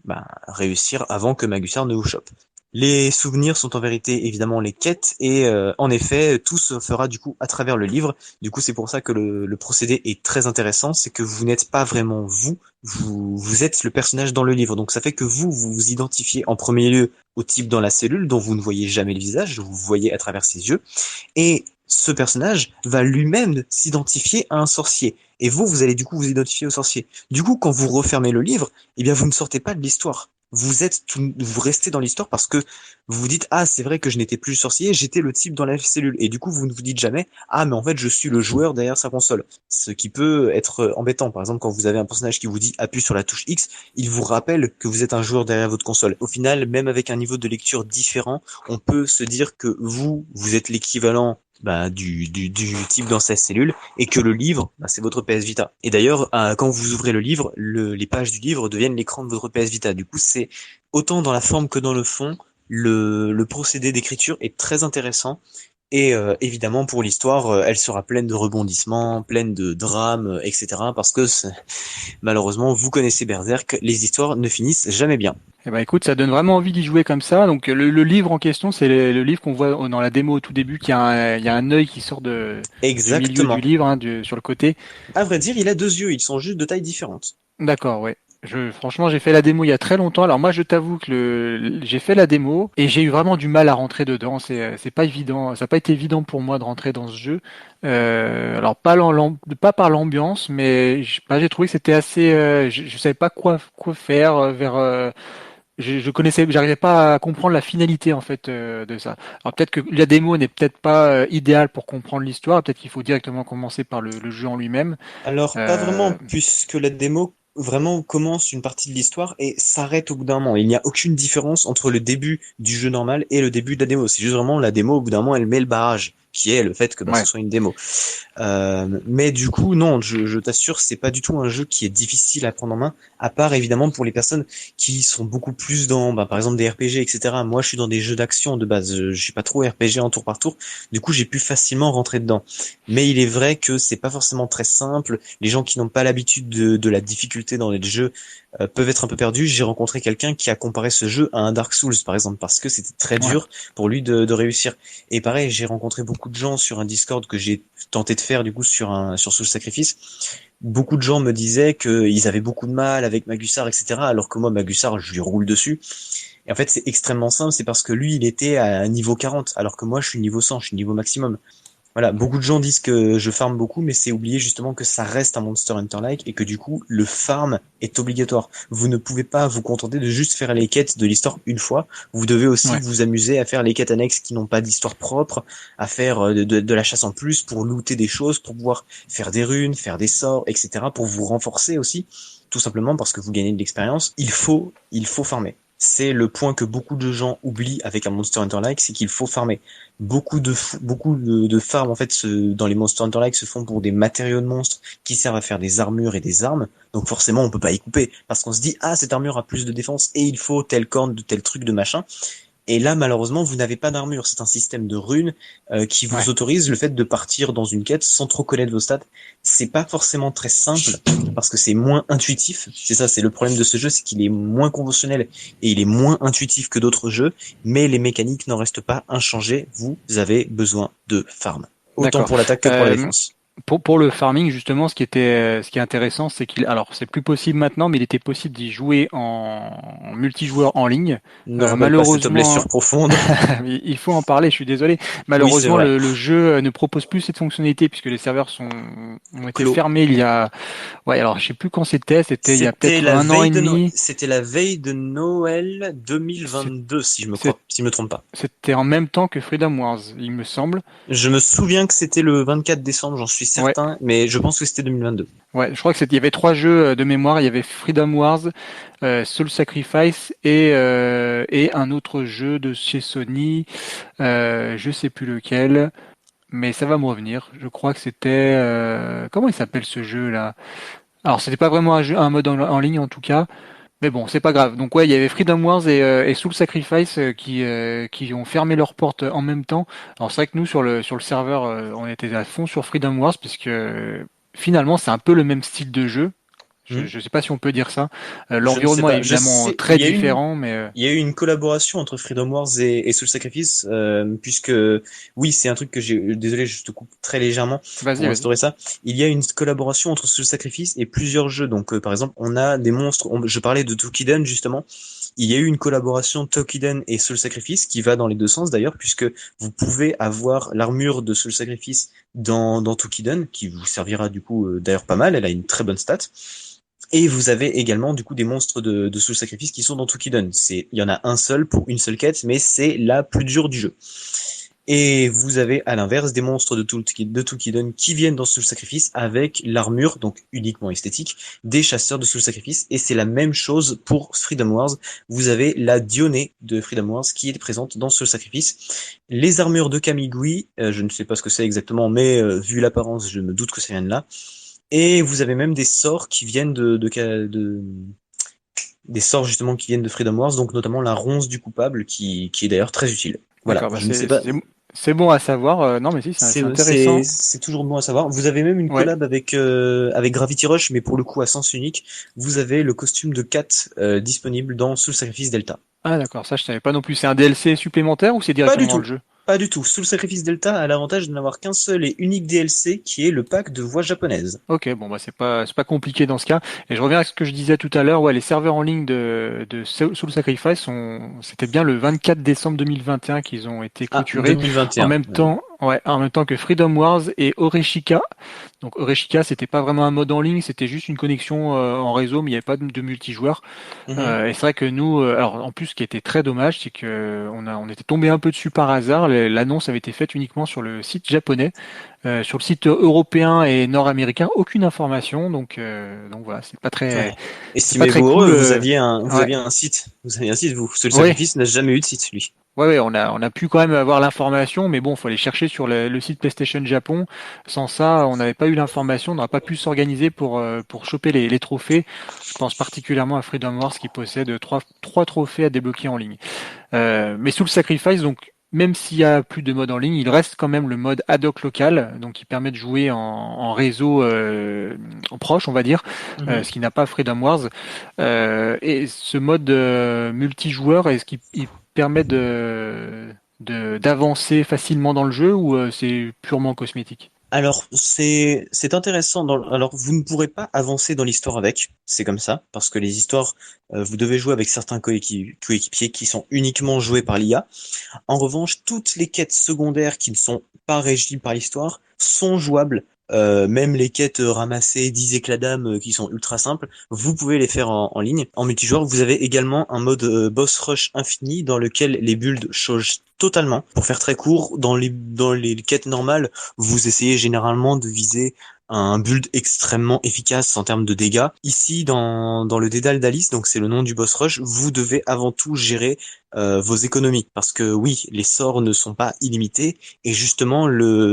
réussir avant que Magusar ne vous chope. Les souvenirs sont en vérité évidemment les quêtes et en effet tout se fera du coup à travers le livre. Du coup c'est pour ça que le procédé est très intéressant, c'est que vous n'êtes pas vraiment vous êtes le personnage dans le livre. Donc ça fait que vous vous identifiez en premier lieu au type dans la cellule dont vous ne voyez jamais le visage, vous voyez à travers ses yeux et ce personnage va lui-même s'identifier à un sorcier. Et vous allez du coup vous identifier au sorcier. Du coup, quand vous refermez le livre, eh bien, vous ne sortez pas de l'histoire. Vous restez dans l'histoire parce que vous vous dites, ah, c'est vrai que je n'étais plus le sorcier, j'étais le type dans la cellule. Et du coup, vous ne vous dites jamais, ah, mais en fait, je suis le joueur derrière sa console. Ce qui peut être embêtant. Par exemple, quand vous avez un personnage qui vous dit, appuie sur la touche X, il vous rappelle que vous êtes un joueur derrière votre console. Au final, même avec un niveau de lecture différent, on peut se dire que vous êtes l'équivalent du type dans sa cellule et que le livre, c'est votre PS Vita. Et d'ailleurs, quand vous ouvrez le livre, les pages du livre deviennent l'écran de votre PS Vita. Du coup, c'est autant dans la forme que dans le fond, le procédé d'écriture est très intéressant. Et évidemment, pour l'histoire, elle sera pleine de rebondissements, pleine de drames, etc. Parce que malheureusement, vous connaissez Berserk, les histoires ne finissent jamais bien. Eh ben écoute, ça donne vraiment envie d'y jouer comme ça. Donc le livre en question, c'est le livre qu'on voit dans la démo au tout début, il y a un œil qui sort du milieu du Exactement. livre, hein, sur le côté. À vrai dire, il a deux yeux, ils sont juste de taille différente. D'accord, ouais. Franchement, j'ai fait la démo il y a très longtemps. Alors moi, je t'avoue que j'ai fait la démo et j'ai eu vraiment du mal à rentrer dedans. C'est pas évident. Ça n'a pas été évident pour moi de rentrer dans ce jeu. Alors pas par l'ambiance, mais j'ai trouvé que c'était assez. Je savais pas quoi faire je connaissais, j'arrivais pas à comprendre la finalité en fait de ça. Alors peut-être que la démo n'est peut-être pas idéale pour comprendre l'histoire. Peut-être qu'il faut directement commencer par le jeu en lui-même. Alors, pas vraiment, Euh, puisque la démo vraiment commence une partie de l'histoire et s'arrête au bout d'un moment. Il n'y a aucune différence entre le début du jeu normal et le début de la démo. C'est juste vraiment la démo, au bout d'un moment, elle met le barrage, qui est le fait que ce ouais. soit une démo. Mais du coup, non, je t'assure, c'est pas du tout un jeu qui est difficile à prendre en main, à part évidemment pour les personnes qui sont beaucoup plus dans, par exemple, des RPG, etc. Moi, je suis dans des jeux d'action de base. Je suis pas trop RPG en tour par tour. Du coup, j'ai pu facilement rentrer dedans. Mais il est vrai que c'est pas forcément très simple. Les gens qui n'ont pas l'habitude de la difficulté dans les jeux peuvent être un peu perdus. J'ai rencontré quelqu'un qui a comparé ce jeu à un Dark Souls, par exemple, parce que c'était très Ouais. dur pour lui de réussir. Et pareil, j'ai rencontré beaucoup de gens sur un Discord que j'ai tenté de faire du coup sur Soul Sacrifice. Beaucoup de gens me disaient qu'ils avaient beaucoup de mal avec Magussar, etc. Alors que moi, Magussar, je lui roule dessus. Et en fait, c'est extrêmement simple, c'est parce que lui, il était à niveau 40, alors que moi, je suis niveau 100, je suis niveau maximum. Voilà, beaucoup de gens disent que je farm beaucoup, mais c'est oublier justement que ça reste un Monster Hunter-like et que du coup, le farm est obligatoire. Vous ne pouvez pas vous contenter de juste faire les quêtes de l'histoire une fois. Vous devez aussi Ouais. vous amuser à faire les quêtes annexes qui n'ont pas d'histoire propre, à faire de la chasse en plus pour looter des choses, pour pouvoir faire des runes, faire des sorts, etc. pour vous renforcer aussi. Tout simplement parce que vous gagnez de l'expérience. Il faut farmer. C'est le point que beaucoup de gens oublient avec un Monster Hunter-like, c'est qu'il faut farmer. Beaucoup de farms en fait dans les Monster Hunter-like se font pour des matériaux de monstres qui servent à faire des armures et des armes. Donc forcément, on peut pas y couper parce qu'on se dit ah cette armure a plus de défense et il faut telle corne de tel truc de machin. Et là, malheureusement, vous n'avez pas d'armure. C'est un système de runes qui vous Ouais. autorise le fait de partir dans une quête sans trop connaître vos stats. C'est pas forcément très simple parce que c'est moins intuitif. C'est ça, c'est le problème de ce jeu, c'est qu'il est moins conventionnel et il est moins intuitif que d'autres jeux. Mais les mécaniques n'en restent pas inchangées. Vous avez besoin de farm. Autant D'accord. pour l'attaque que pour la Euh, défense. pour le farming, justement, ce qui est intéressant, c'est alors c'est plus possible maintenant, mais il était possible d'y jouer en multijoueur en ligne. Ne rappelle pas cette Malheureusement, blessure profonde. il faut en parler. Je suis désolé. Oui, c'est Malheureusement, vrai. le jeu ne propose plus cette fonctionnalité puisque les serveurs ont été Clos. fermés il y a, ouais, alors je sais plus quand c'était. C'était il y a peut-être un an et demi. C'était la veille de Noël 2022, si C'est- je me trompe pas. C'était en même temps que Freedom Wars, il me semble. Je me souviens que c'était le 24 décembre, j'en suis Ouais. certain, mais je pense que c'était 2022. Ouais, je crois que il y avait trois jeux de mémoire. Il y avait Freedom Wars, Soul Sacrifice et un autre jeu de chez Sony. Je sais plus lequel, mais ça va me revenir. Je crois que c'était comment il s'appelle ce jeu là? Alors c'était pas vraiment un mode en ligne en tout cas, mais bon c'est pas grave. Donc ouais, il y avait Freedom Wars et Soul Sacrifice qui ont fermé leurs portes en même temps. Alors c'est vrai que nous sur le serveur on était à fond sur Freedom Wars puisque finalement c'est un peu le même style de jeu. Je sais pas si on peut dire ça. Je ne sais L'environnement est pas. Je évidemment sais, très différent, mais il y a eu une collaboration entre Freedom Wars et Soul Sacrifice, puisque oui, c'est un truc que j'ai. Désolé, je te coupe très légèrement vas-y, pour vas-y. instaurer ça. Il y a une collaboration entre Soul Sacrifice et plusieurs jeux. Donc, par exemple, on a des monstres. Je parlais de Toukiden justement. Il y a eu une collaboration Toukiden et Soul Sacrifice qui va dans les deux sens d'ailleurs, puisque vous pouvez avoir l'armure de Soul Sacrifice dans Toukiden, qui vous servira du coup d'ailleurs pas mal. Elle a une très bonne stat. Et vous avez également du coup des monstres de Soul Sacrifice qui sont dans Toukiden. Il y en a un seul pour une seule quête, mais c'est la plus dure du jeu. Et vous avez à l'inverse des monstres de Toukiden qui viennent dans Soul Sacrifice avec l'armure, donc uniquement esthétique, des chasseurs de Soul Sacrifice. Et c'est la même chose pour Freedom Wars. Vous avez la Dionée de Freedom Wars qui est présente dans Soul Sacrifice. Les armures de Kamigui, je ne sais pas ce que c'est exactement, mais vu l'apparence, je me doute que ça vient de là. Et vous avez même des sorts qui viennent des sorts justement qui viennent de Freedom Wars, donc notamment la ronce du coupable qui est d'ailleurs très utile. Voilà, D'accord, bah je ne sais pas. c'est bon à savoir. Non, mais si, c'est intéressant. C'est toujours bon à savoir. Vous avez même une Ouais. collab avec Gravity Rush, mais pour le coup à sens unique. Vous avez le costume de Kat disponible dans Soul Sacrifice Delta. Ah d'accord, ça je savais pas non plus. C'est un DLC supplémentaire ou c'est Pas du directement dans le tout. jeu? Pas du tout. Soul Sacrifice Delta a l'avantage de n'avoir qu'un seul et unique DLC qui est le pack de voix japonaise. Ok, bon bah c'est pas compliqué dans ce cas. Et je reviens à ce que je disais tout à l'heure. Ouais, les serveurs en ligne de Soul Sacrifice c'était bien le 24 décembre 2021 qu'ils ont été Ah, clôturés 2021. en même temps que Freedom Wars et Oreshika. Donc Oreshika, c'était pas vraiment un mode en ligne, c'était juste une connexion en réseau, mais il n'y avait pas de multijoueur. Mhm. Et c'est vrai que nous, alors en plus, ce qui était très dommage, c'est que on était tombé un peu dessus par hasard. L'annonce avait été faite uniquement sur le site japonais, sur le site européen et nord-américain, aucune information. Donc voilà, Ouais. c'est pas très Estimez-vous cool. heureux, vous Ouais, aviez un site. Vous aviez un site, vous. Soul ouais, Sacrifice n'a jamais eu de site, lui. ouais, on a pu quand même avoir l'information, mais bon, faut aller chercher sur le site PlayStation Japon. Sans ça, on n'avait pas eu l'information, on n'aurait pas pu s'organiser pour choper les trophées. Je pense particulièrement à Freedom Wars qui possède trois trophées à débloquer en ligne. Mais sous le Sacrifice, donc même s'il y a plus de mode en ligne, il reste quand même le mode ad hoc local, donc qui permet de jouer en réseau en proche, on va dire, Mhm. ce qui n'a pas Freedom Wars. Et ce mode multijoueur, est-ce qu'il il permet d'avancer facilement dans le jeu ou c'est purement cosmétique? Alors, c'est intéressant. Alors, vous ne pourrez pas avancer dans l'histoire avec. C'est comme ça, parce que les histoires, vous devez jouer avec certains coéquipiers qui sont uniquement joués par l'IA. En revanche, toutes les quêtes secondaires qui ne sont pas régies par l'histoire sont jouables. Même les quêtes ramassées 10 éclats d'âme qui sont ultra simples, vous pouvez les faire en ligne. En multijoueur, vous avez également un mode boss rush infini dans lequel les builds changent totalement. Pour faire très court, dans les quêtes normales, vous essayez généralement de viser un build extrêmement efficace en termes de dégâts. Ici, dans le Dédale d'Alice, donc c'est le nom du boss rush, vous devez avant tout gérer vos économies. Parce que oui, les sorts ne sont pas illimités, et justement,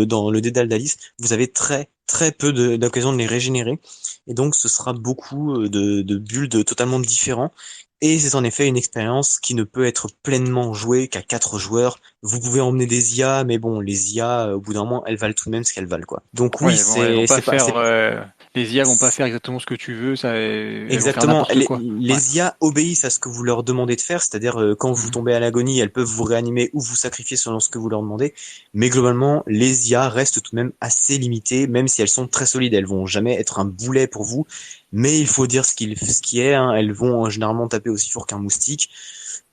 dans le Dédale d'Alice, vous avez très peu d'occasions de les régénérer, et donc ce sera beaucoup de builds totalement différents. Et c'est en effet une expérience qui ne peut être pleinement jouée qu'à 4 joueurs. Vous pouvez emmener des IA, mais bon, les IA, au bout d'un moment, elles valent tout de même ce qu'elles valent, quoi. Donc oui, Ouais, bon, elles vont pas c'est pas, faire, les IA vont pas faire exactement ce que tu veux, elles vont faire exactement. n'importe quoi. Ouais. Les IA obéissent à ce que vous leur demandez de faire, c'est-à-dire quand vous Mhm. tombez à l'agonie, elles peuvent vous réanimer ou vous sacrifier selon ce que vous leur demandez. Mais globalement, les IA restent tout de même assez limitées, même si elles sont très solides. Elles vont jamais être un boulet pour vous, mais il faut dire ce qui est. Hein. Elles vont généralement taper aussi fort qu'un moustique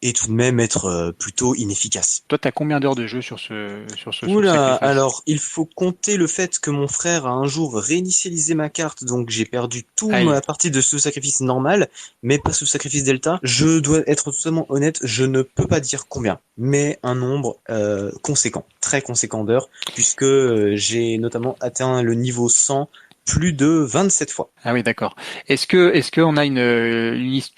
et tout de même être plutôt inefficaces. Toi, t'as combien d'heures de jeu sur ce Soul Oula, Sacrifice? alors il faut compter le fait que mon frère a un jour réinitialisé ma carte, donc j'ai perdu toute Aïe. ma partie de ce sacrifice normal, mais pas ce sacrifice delta. Je dois être totalement honnête, je ne peux pas dire combien, mais un nombre conséquent, très conséquent d'heures, puisque j'ai notamment atteint le niveau 100 plus de 27 fois. Ah oui, d'accord. Est-ce que on a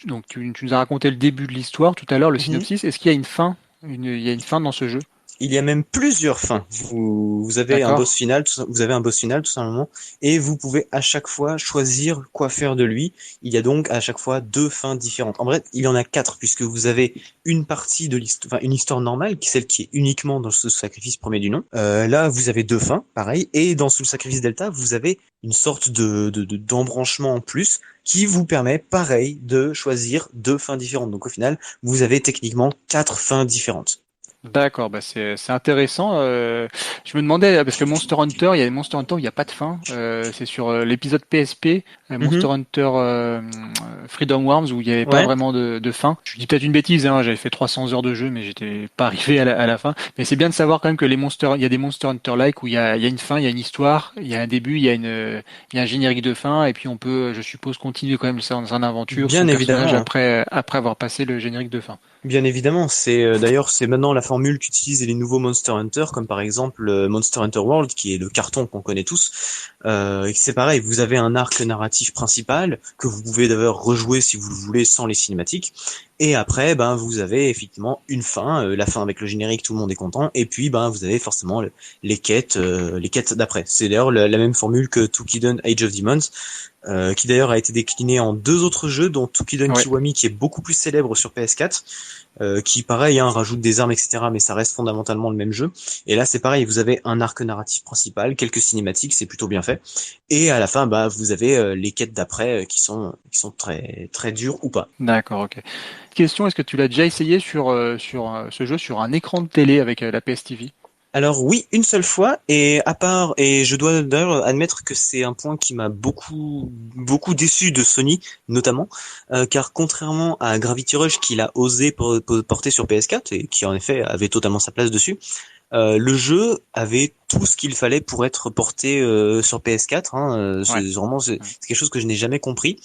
donc tu nous as raconté le début de l'histoire tout à l'heure, le Mhm. synopsis. Est-ce qu'il y a une fin? Il y a une fin dans ce jeu? Il y a même plusieurs fins. Vous avez un D'accord. boss final, vous avez un boss final tout simplement, et vous pouvez à chaque fois choisir quoi faire de lui. Il y a donc à chaque fois 2 fins différentes. En vrai, il y en a 4 puisque vous avez une partie de l'histoire, enfin une histoire normale, qui est celle qui est uniquement dans ce sacrifice premier du nom. Là, vous avez 2 fins, pareil, et dans ce sacrifice Delta, vous avez une sorte d'embranchement en plus qui vous permet, pareil, de choisir 2 fins différentes. Donc au final, vous avez techniquement 4 fins différentes. D'accord, bah c'est intéressant. Je me demandais parce que Monster Hunter, il y a des Monster Hunter où il n'y a pas de fin. C'est sur l'épisode PSP, Monster Mhm. Hunter Freedom Worms où il n'y avait pas Ouais. vraiment de fin. Je dis peut-être une bêtise, hein, j'avais fait 300 heures de jeu, mais j'étais pas arrivé à la fin. Mais c'est bien de savoir quand même que il y a des Monster Hunter like où il y a une fin, il y a une histoire, il y a un début, il y a un générique de fin, et puis on peut, je suppose, continuer quand même son aventure, son Bien personnage évidemment. après avoir passé le générique de fin. Bien évidemment, d'ailleurs c'est maintenant la formule qu'utilisent les nouveaux Monster Hunter, comme par exemple Monster Hunter World, qui est le carton qu'on connaît tous. Et c'est pareil, vous avez un arc narratif principal que vous pouvez d'ailleurs rejouer si vous le voulez sans les cinématiques. Et après, ben vous avez effectivement une fin, la fin avec le générique, tout le monde est content. Et puis ben vous avez forcément les quêtes d'après. C'est d'ailleurs la même formule que Toukiden Age of Demons, qui d'ailleurs a été décliné en 2 autres jeux, dont Toukiden Ouais. Kiwami, qui est beaucoup plus célèbre sur PS4. Qui pareil hein, rajoute des armes etc, mais ça reste fondamentalement le même jeu. Et là c'est pareil, vous avez un arc narratif principal, quelques cinématiques, c'est plutôt bien fait, et à la fin bah vous avez les quêtes d'après qui sont très très dures ou pas. D'accord, ok. Question, est-ce que tu l'as déjà essayé sur ce jeu sur un écran de télé avec la PS TV? Alors oui, une seule fois, et à part, et je dois d'ailleurs admettre que c'est un point qui m'a beaucoup déçu de Sony, notamment, car contrairement à Gravity Rush qu'il a osé porter sur PS4 et qui en effet avait totalement sa place dessus, le jeu avait tout ce qu'il fallait pour être porté sur PS4. Hein, Ouais. c'est quelque chose que je n'ai jamais compris.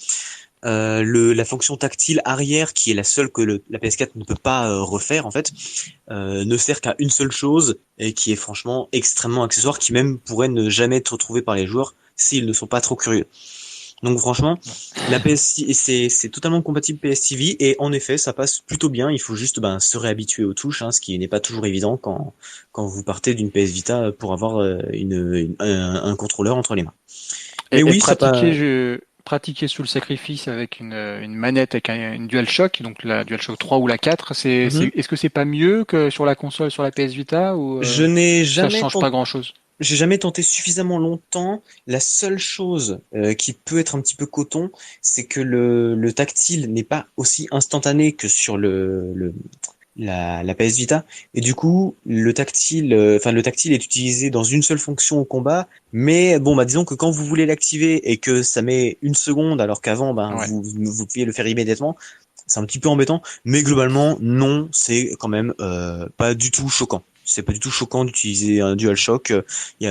La fonction tactile arrière, qui est la seule que la PS4 ne peut pas refaire en fait, ne sert qu'à une seule chose et qui est franchement extrêmement accessoire, qui même pourrait ne jamais être retrouvé par les joueurs s'ils ne sont pas trop curieux. Donc franchement, la PS c'est totalement compatible PS TV et en effet ça passe plutôt bien. Il faut juste se réhabituer aux touches, hein, ce qui n'est pas toujours évident quand vous partez d'une PS Vita pour avoir un contrôleur entre les mains. Mais Et oui, ça passe. pratiquer sous le sacrifice avec une manette avec une DualShock, donc la DualShock 3 ou la 4, est-ce que c'est pas mieux que sur la console sur la PS Vita ou Je n'ai ça jamais change tenté. pas grand-chose? J'ai jamais tenté suffisamment longtemps. La seule chose qui peut être un petit peu coton, c'est que le tactile n'est pas aussi instantané que sur la PS Vita. Et du coup, le tactile est utilisé dans une seule fonction au combat. Mais bon, bah disons que quand vous voulez l'activer et que ça met une seconde, alors qu'avant, ben Ouais. vous pouviez le faire immédiatement, c'est un petit peu embêtant. Mais globalement, non, c'est quand même pas du tout choquant. C'est pas du tout choquant d'utiliser un DualShock.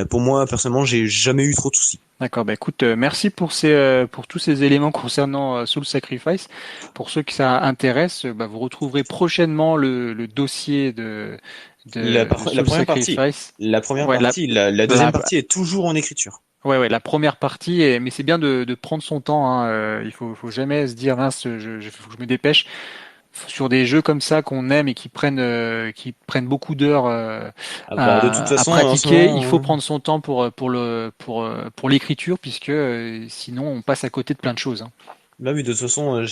Pour moi, personnellement, j'ai jamais eu trop de soucis. D'accord, bah écoute, merci pour tous ces éléments concernant Soul Sacrifice. Pour ceux que ça intéresse, bah, vous retrouverez prochainement le dossier de La Soul première partie, Sacrifice. la première Ouais, partie, la deuxième la, partie est toujours en écriture. ouais, la première partie, mais c'est bien de prendre son temps. Hein, faut jamais se dire mince, faut que je me dépêche. Sur des jeux comme ça qu'on aime et qui prennent beaucoup d'heures Ah bah, de toute à façon, en ce pratiquer, il faut moment, prendre son temps pour l'écriture puisque sinon on passe à côté de plein de choses. Hein. bah oui, de toute façon,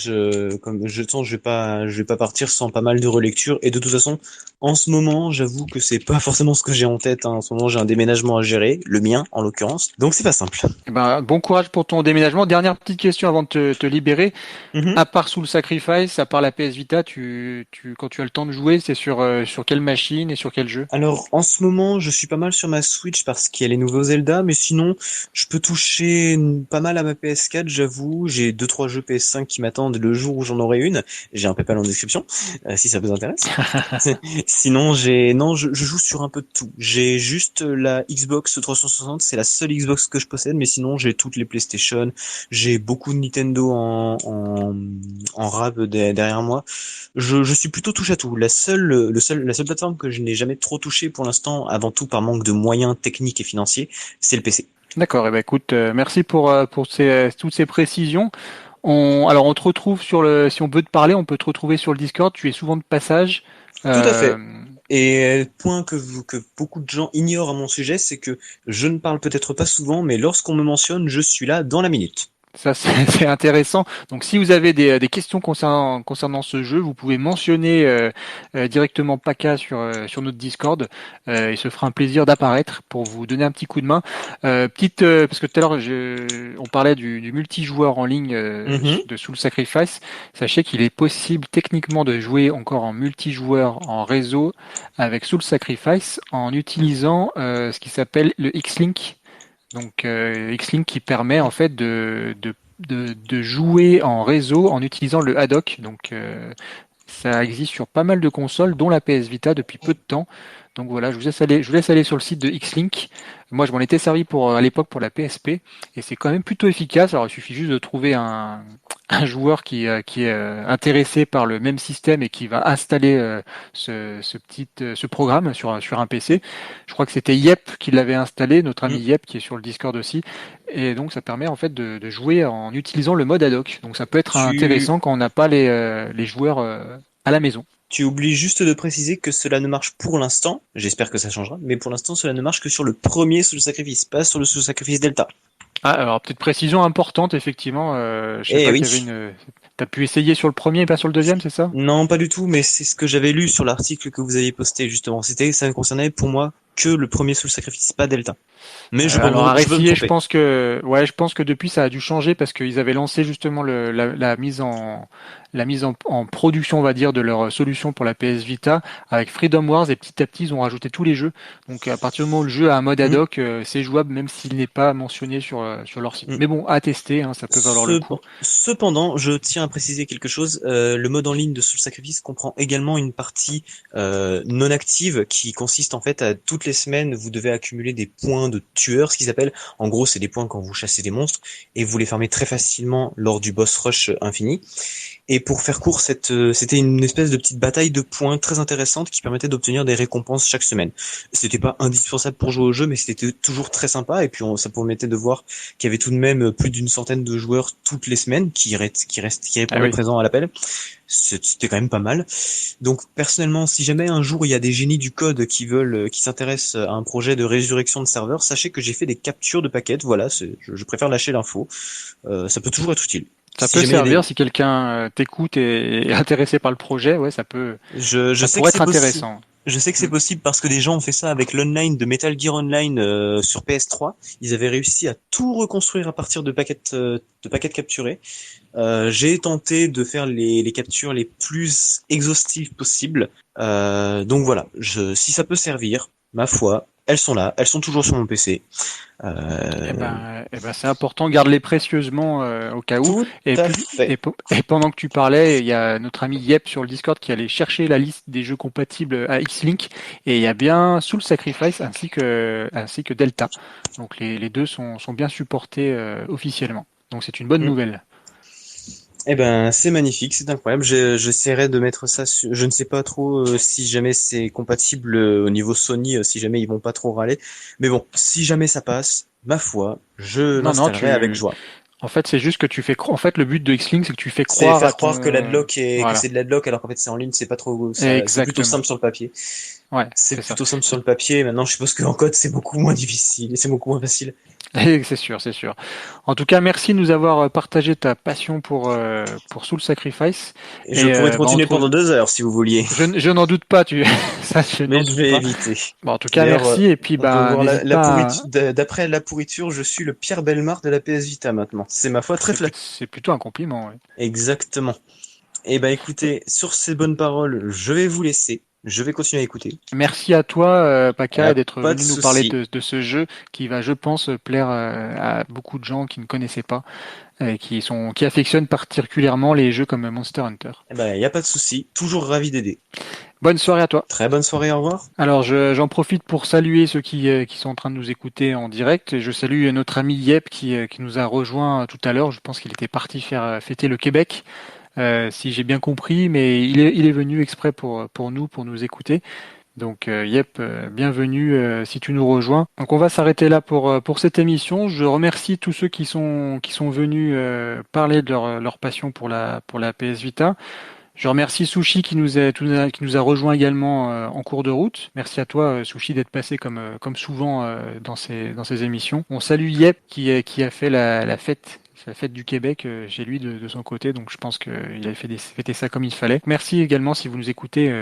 comme je sens, je vais pas partir sans pas mal de relecture. Et de toute façon, en ce moment, j'avoue que c'est pas forcément ce que j'ai en tête. Hein. En ce moment, j'ai un déménagement à gérer, le mien en l'occurrence. Donc c'est pas simple. Eh ben, bon courage pour ton déménagement. Dernière petite question avant de te libérer. Mhm. À part Soul Sacrifice, à part la PS Vita, quand tu as le temps de jouer, c'est sur quelle machine et sur quel jeu? Alors, en ce moment, je suis pas mal sur ma Switch parce qu'il y a les nouveaux Zelda, mais sinon, je peux toucher pas mal à ma PS4, j'avoue. J'ai 2 3 jeux PS5 qui m'attendent le jour où j'en aurai une. J'ai un PayPal en description, si ça vous intéresse. Sinon, non, je joue sur un peu de tout. J'ai juste la Xbox 360, c'est la seule Xbox que je possède, mais sinon, j'ai toutes les PlayStation. J'ai beaucoup de Nintendo en rab derrière moi. Je suis plutôt touche à tout. La seule plateforme que je n'ai jamais trop touchée pour l'instant, avant tout par manque de moyens techniques et financiers, c'est le PC. D'accord. Eh ben, écoute, merci pour toutes ces précisions. Alors on te retrouve si on veut te parler, on peut te retrouver sur le Discord. Tu es souvent de passage. Tout à Euh, fait. Et point que beaucoup de gens ignorent à mon sujet, c'est que je ne parle peut-être pas souvent, mais lorsqu'on me mentionne, je suis là dans la minute. Ça, c'est intéressant. Donc, si vous avez des questions concernant ce jeu, vous pouvez mentionner directement Paka sur notre Discord. Il se fera un plaisir d'apparaître pour vous donner un petit coup de main. Parce que tout à l'heure, on parlait du multijoueur en ligne Mhm. de Soul Sacrifice. Sachez qu'il est possible techniquement de jouer encore en multijoueur en réseau avec Soul Sacrifice en utilisant ce qui s'appelle le X-Link. Donc X-Link qui permet en fait de jouer en réseau en utilisant le ad-hoc. Donc ça existe sur pas mal de consoles, dont la PS Vita depuis peu de temps. Donc voilà, je vous laisse aller sur le site de X-Link. Moi, je m'en étais servi à l'époque pour la PSP, et c'est quand même plutôt efficace. Alors, il suffit juste de trouver un joueur qui est intéressé par le même système et qui va installer ce programme sur un PC. Je crois que c'était Yep qui l'avait installé, notre ami Mm. Yep qui est sur le Discord aussi. Et donc, ça permet en fait de jouer en utilisant le mode ad hoc. Donc, ça peut être Tu, intéressant quand on n'a pas les joueurs à la maison. tu oublies juste de préciser que cela ne marche pour l'instant, j'espère que ça changera, mais pour l'instant cela ne marche que sur le premier sous le sacrifice, pas sur le sous sacrifice Delta. Ah, alors peut-être précision importante, effectivement. Je sais Eh pas oui. qu'il y avait une. T'as pu essayer sur le premier et pas sur le deuxième, c'est ça? Non, pas du tout, mais c'est ce que j'avais lu sur l'article que vous aviez posté justement. Ça ne concernait pour moi que le premier sous le sacrifice, pas Delta. Mais Alors à je peux me réessayer, tromper. je pense que depuis ça a dû changer parce qu'ils avaient lancé justement la mise en production, on va dire, de leur solution pour la PS Vita avec Freedom Wars et petit à petit ils ont rajouté tous les jeux. Donc à partir du moment où le jeu a un mode ad Mm, hoc, c'est jouable même s'il n'est pas mentionné sur leur site. mm. Mais bon, à tester, hein, ça peut valoir le coup. Cependant, je tiens à préciser quelque chose. Le mode en ligne de Soul Sacrifice comprend également une partie non active qui consiste en fait à toutes les semaines, vous devez accumuler des points de tueur, ce qu'ils appellent. En gros, c'est des points quand vous chassez des monstres et vous les farmez très facilement lors du boss rush infini. Et pour faire court, c'était une espèce de petite bataille de points très intéressante qui permettait d'obtenir des récompenses chaque semaine. C'était pas indispensable pour jouer au jeu, mais c'était toujours très sympa. Et puis ça permettait de voir qu'il y avait tout de même plus d'une centaine de joueurs toutes les semaines qui Ah répondaient oui. présent à l'appel. C'était quand même pas mal. Donc personnellement, si jamais un jour il y a des génies du code qui s'intéressent à un projet de résurrection de serveur, sachez que j'ai fait des captures de paquets. Voilà, je préfère lâcher l'info. Ça peut toujours être utile. Ça Si peut jamais il y a servir des, si quelqu'un t'écoute et est intéressé par le projet, ouais, je ça sais que pourrait être c'est possible. intéressant. Je sais que c'est Mm. possible parce que des gens ont fait ça avec l'online de Metal Gear Online sur PS3. Ils avaient réussi à tout reconstruire à partir de paquets capturés. J'ai tenté de faire les captures les plus exhaustives possibles. Donc voilà, si ça peut servir, ma foi, elles sont là, elles sont toujours sur mon PC. Euh, C'est important, garde-les précieusement au cas où. Tout Et à puis, fait. et pendant que tu parlais, il y a notre ami Yep sur le Discord qui allait chercher la liste des jeux compatibles à X-Link, et il y a bien Soul Sacrifice ainsi que Delta. Donc les deux sont bien supportés officiellement. Donc c'est une bonne Mm. nouvelle. Eh ben, c'est magnifique, c'est incroyable. J'essaierai de mettre ça sur. Je ne sais pas trop si jamais c'est compatible au niveau Sony, si jamais ils vont pas trop râler. Mais bon, si jamais ça passe, ma foi, je Non, non, l'installerai avec joie. en fait, c'est juste que en fait, le but de X-Link, c'est que tu fais C'est croire à faire croire que l'adblock que voilà. c'est de l'adblock alors qu'en fait c'est en ligne, c'est pas trop c'est plutôt Exactement. simple sur le papier. Ouais, C'est c'est ça. plutôt simple sur le papier. Maintenant, je suppose qu'en code c'est beaucoup moins difficile et c'est beaucoup moins facile. C'est sûr, c'est sûr. En tout cas, merci de nous avoir partagé ta passion pour Soul Sacrifice. Et je Et pourrais te on continuer trouve. pendant 2 heures si vous vouliez, Je n'en doute pas, ça, je mais n'en je doute vais pas. éviter. Bon, en tout cas, D'ailleurs, merci. Et puis, on peut voir n'hésite la pas. pourriture. D'après la pourriture, je suis le Pierre Bellemare de la PS Vita maintenant. C'est ma foi très flatté. C'est plutôt un compliment. Ouais. Exactement. Eh ben écoutez, sur ces bonnes paroles, je vais vous laisser. Je vais continuer à écouter. Merci à toi, Paka, d'être Pas de venu nous parler souci. de ce jeu qui va, je pense, plaire à beaucoup de gens qui ne connaissaient pas et qui affectionnent particulièrement les jeux comme Monster Hunter. Eh ben y a pas de souci. Toujours ravi d'aider. Bonne soirée à toi. Très bonne soirée. Au revoir. Alors, j'en profite pour saluer ceux qui sont en train de nous écouter en direct. Et je salue notre ami Yep qui nous a rejoint tout à l'heure. Je pense qu'il était parti faire fêter le Québec, si j'ai bien compris, mais il est venu exprès pour nous écouter. Donc, Yep, bienvenue si tu nous rejoins. Donc, on va s'arrêter là pour cette émission. Je remercie tous ceux qui sont venus parler de leur passion pour la PS Vita. Je remercie Sushi qui nous a rejoint également en cours de route. Merci à toi Sushi d'être passé comme souvent dans ces émissions. On salue Yep qui a fait la fête. C'est la fête du Québec chez lui de son côté, donc je pense qu'il a fêté ça comme il fallait. Merci également si vous nous écoutez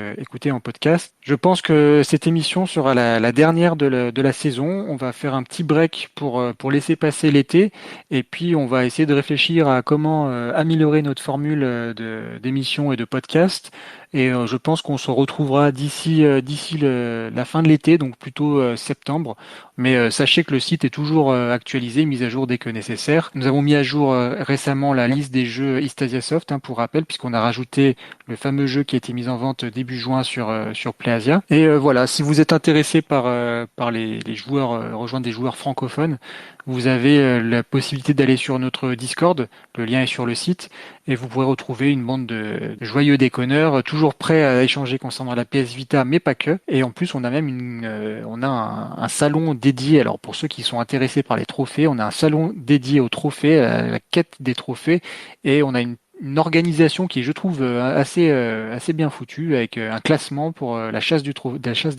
en podcast. Je pense que cette émission sera la dernière de la saison. On va faire un petit break pour laisser passer l'été, et puis on va essayer de réfléchir à comment améliorer notre formule d'émission et de podcast. Et je pense qu'on se retrouvera d'ici la fin de l'été, donc plutôt septembre. Mais sachez que le site est toujours actualisé, mis à jour dès que nécessaire. Nous avons mis à jour récemment la liste des jeux Istasia Soft, pour rappel, puisqu'on a rajouté le fameux jeu qui a été mis en vente début juin sur PlayAsia. Et voilà, si vous êtes intéressé par les joueurs, rejoindre des joueurs francophones, vous avez la possibilité d'aller sur notre Discord. Le lien est sur le site. Et vous pourrez retrouver une bande de joyeux déconneurs, toujours prêts à échanger concernant la PS Vita, mais pas que. Et en plus, on a même un salon dédié. Alors pour ceux qui sont intéressés par les trophées, on a un salon dédié aux trophées, à la quête des trophées, et on a une organisation qui est, je trouve, assez bien foutue, avec un classement pour la chasse des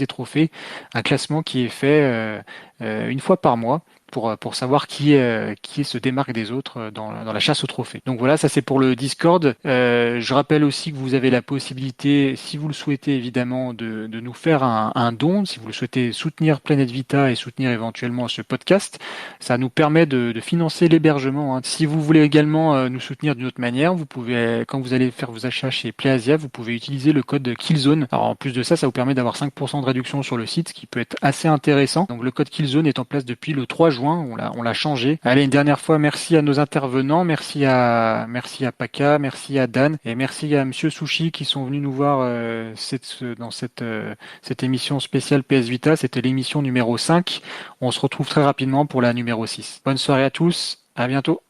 trophées, un classement qui est fait une fois par mois, pour savoir qui se démarque des autres dans la chasse aux trophées. Donc voilà, ça c'est pour le Discord. Je rappelle aussi que vous avez la possibilité, si vous le souhaitez évidemment, de nous faire un don, si vous le souhaitez soutenir Planète Vita et soutenir éventuellement ce podcast. Ça nous permet de financer l'hébergement. Si vous voulez également nous soutenir d'une autre manière, vous pouvez, quand vous allez faire vos achats chez PlayAsia, vous pouvez utiliser le code Killzone. Alors en plus de ça, ça vous permet d'avoir 5% de réduction sur le site, ce qui peut être assez intéressant. Donc le code Killzone est en place depuis le 3 juin, on l'a changé. Allez, une dernière fois, merci à nos intervenants, merci à Paka, merci à Dan, et merci à Monsieur Sushi qui sont venus nous voir dans cette émission spéciale PS Vita. C'était l'émission numéro 5. On se retrouve très rapidement pour la numéro 6. Bonne soirée à tous, à bientôt.